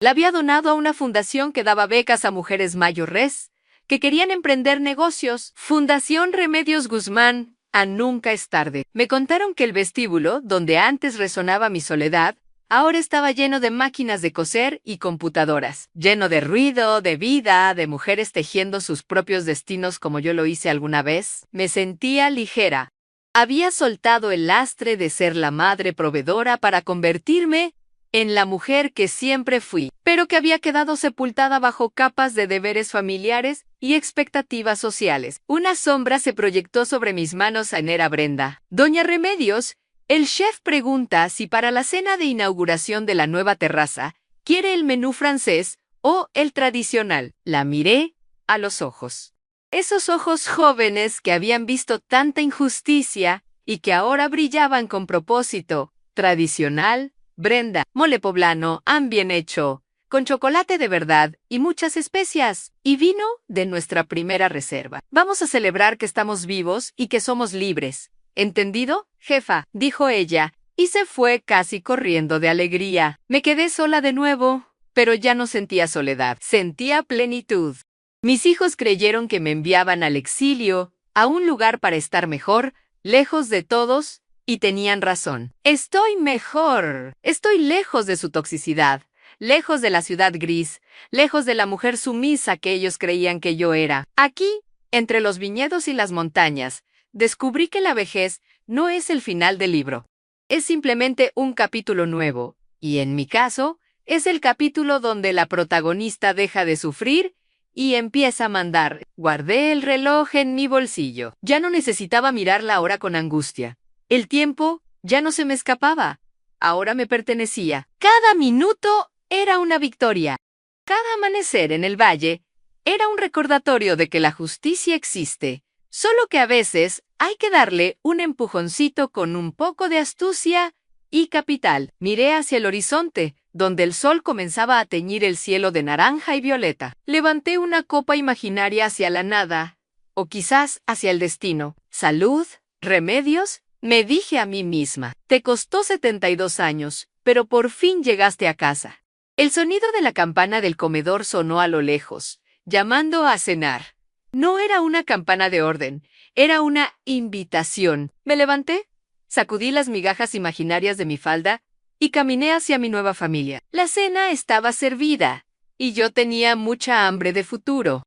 La había donado a una fundación que daba becas a mujeres mayores que querían emprender negocios. Fundación Remedios Guzmán, a nunca es tarde. Me contaron que el vestíbulo, donde antes resonaba mi soledad, ahora estaba lleno de máquinas de coser y computadoras, lleno de ruido, de vida, de mujeres tejiendo sus propios destinos como yo lo hice alguna vez. Me sentía ligera. Había soltado el lastre de ser la madre proveedora para convertirme en la mujer que siempre fui, pero que había quedado sepultada bajo capas de deberes familiares y expectativas sociales. Una sombra se proyectó sobre mis manos. Era Brenda. Doña Remedios, el chef pregunta si para la cena de inauguración de la nueva terraza quiere el menú francés o el tradicional. La miré a los ojos. Esos ojos jóvenes que habían visto tanta injusticia y que ahora brillaban con propósito. Tradicional, Brenda, mole poblano, han bien hecho, con chocolate de verdad y muchas especias, y vino de nuestra primera reserva. Vamos a celebrar que estamos vivos y que somos libres. ¿Entendido, jefa?, dijo ella, y se fue casi corriendo de alegría. Me quedé sola de nuevo, pero ya no sentía soledad, sentía plenitud. Mis hijos creyeron que me enviaban al exilio, a un lugar para estar mejor, lejos de todos, y tenían razón. Estoy mejor. Estoy lejos de su toxicidad, lejos de la ciudad gris, lejos de la mujer sumisa que ellos creían que yo era. Aquí, entre los viñedos y las montañas, descubrí que la vejez no es el final del libro. Es simplemente un capítulo nuevo, y en mi caso, es el capítulo donde la protagonista deja de sufrir y empieza a mandar. Guardé el reloj en mi bolsillo. Ya no necesitaba mirar la hora con angustia. El tiempo ya no se me escapaba. Ahora me pertenecía. Cada minuto era una victoria. Cada amanecer en el valle era un recordatorio de que la justicia existe, solo que a veces hay que darle un empujoncito con un poco de astucia y capital. Miré hacia el horizonte, donde el sol comenzaba a teñir el cielo de naranja y violeta. Levanté una copa imaginaria hacia la nada, o quizás hacia el destino. Salud, remedios, me dije a mí misma. Te costó 72 años, pero por fin llegaste a casa. El sonido de la campana del comedor sonó a lo lejos, llamando a cenar. No era una campana de orden, era una invitación. Me levanté, sacudí las migajas imaginarias de mi falda y caminé hacia mi nueva familia. La cena estaba servida, y yo tenía mucha hambre de futuro.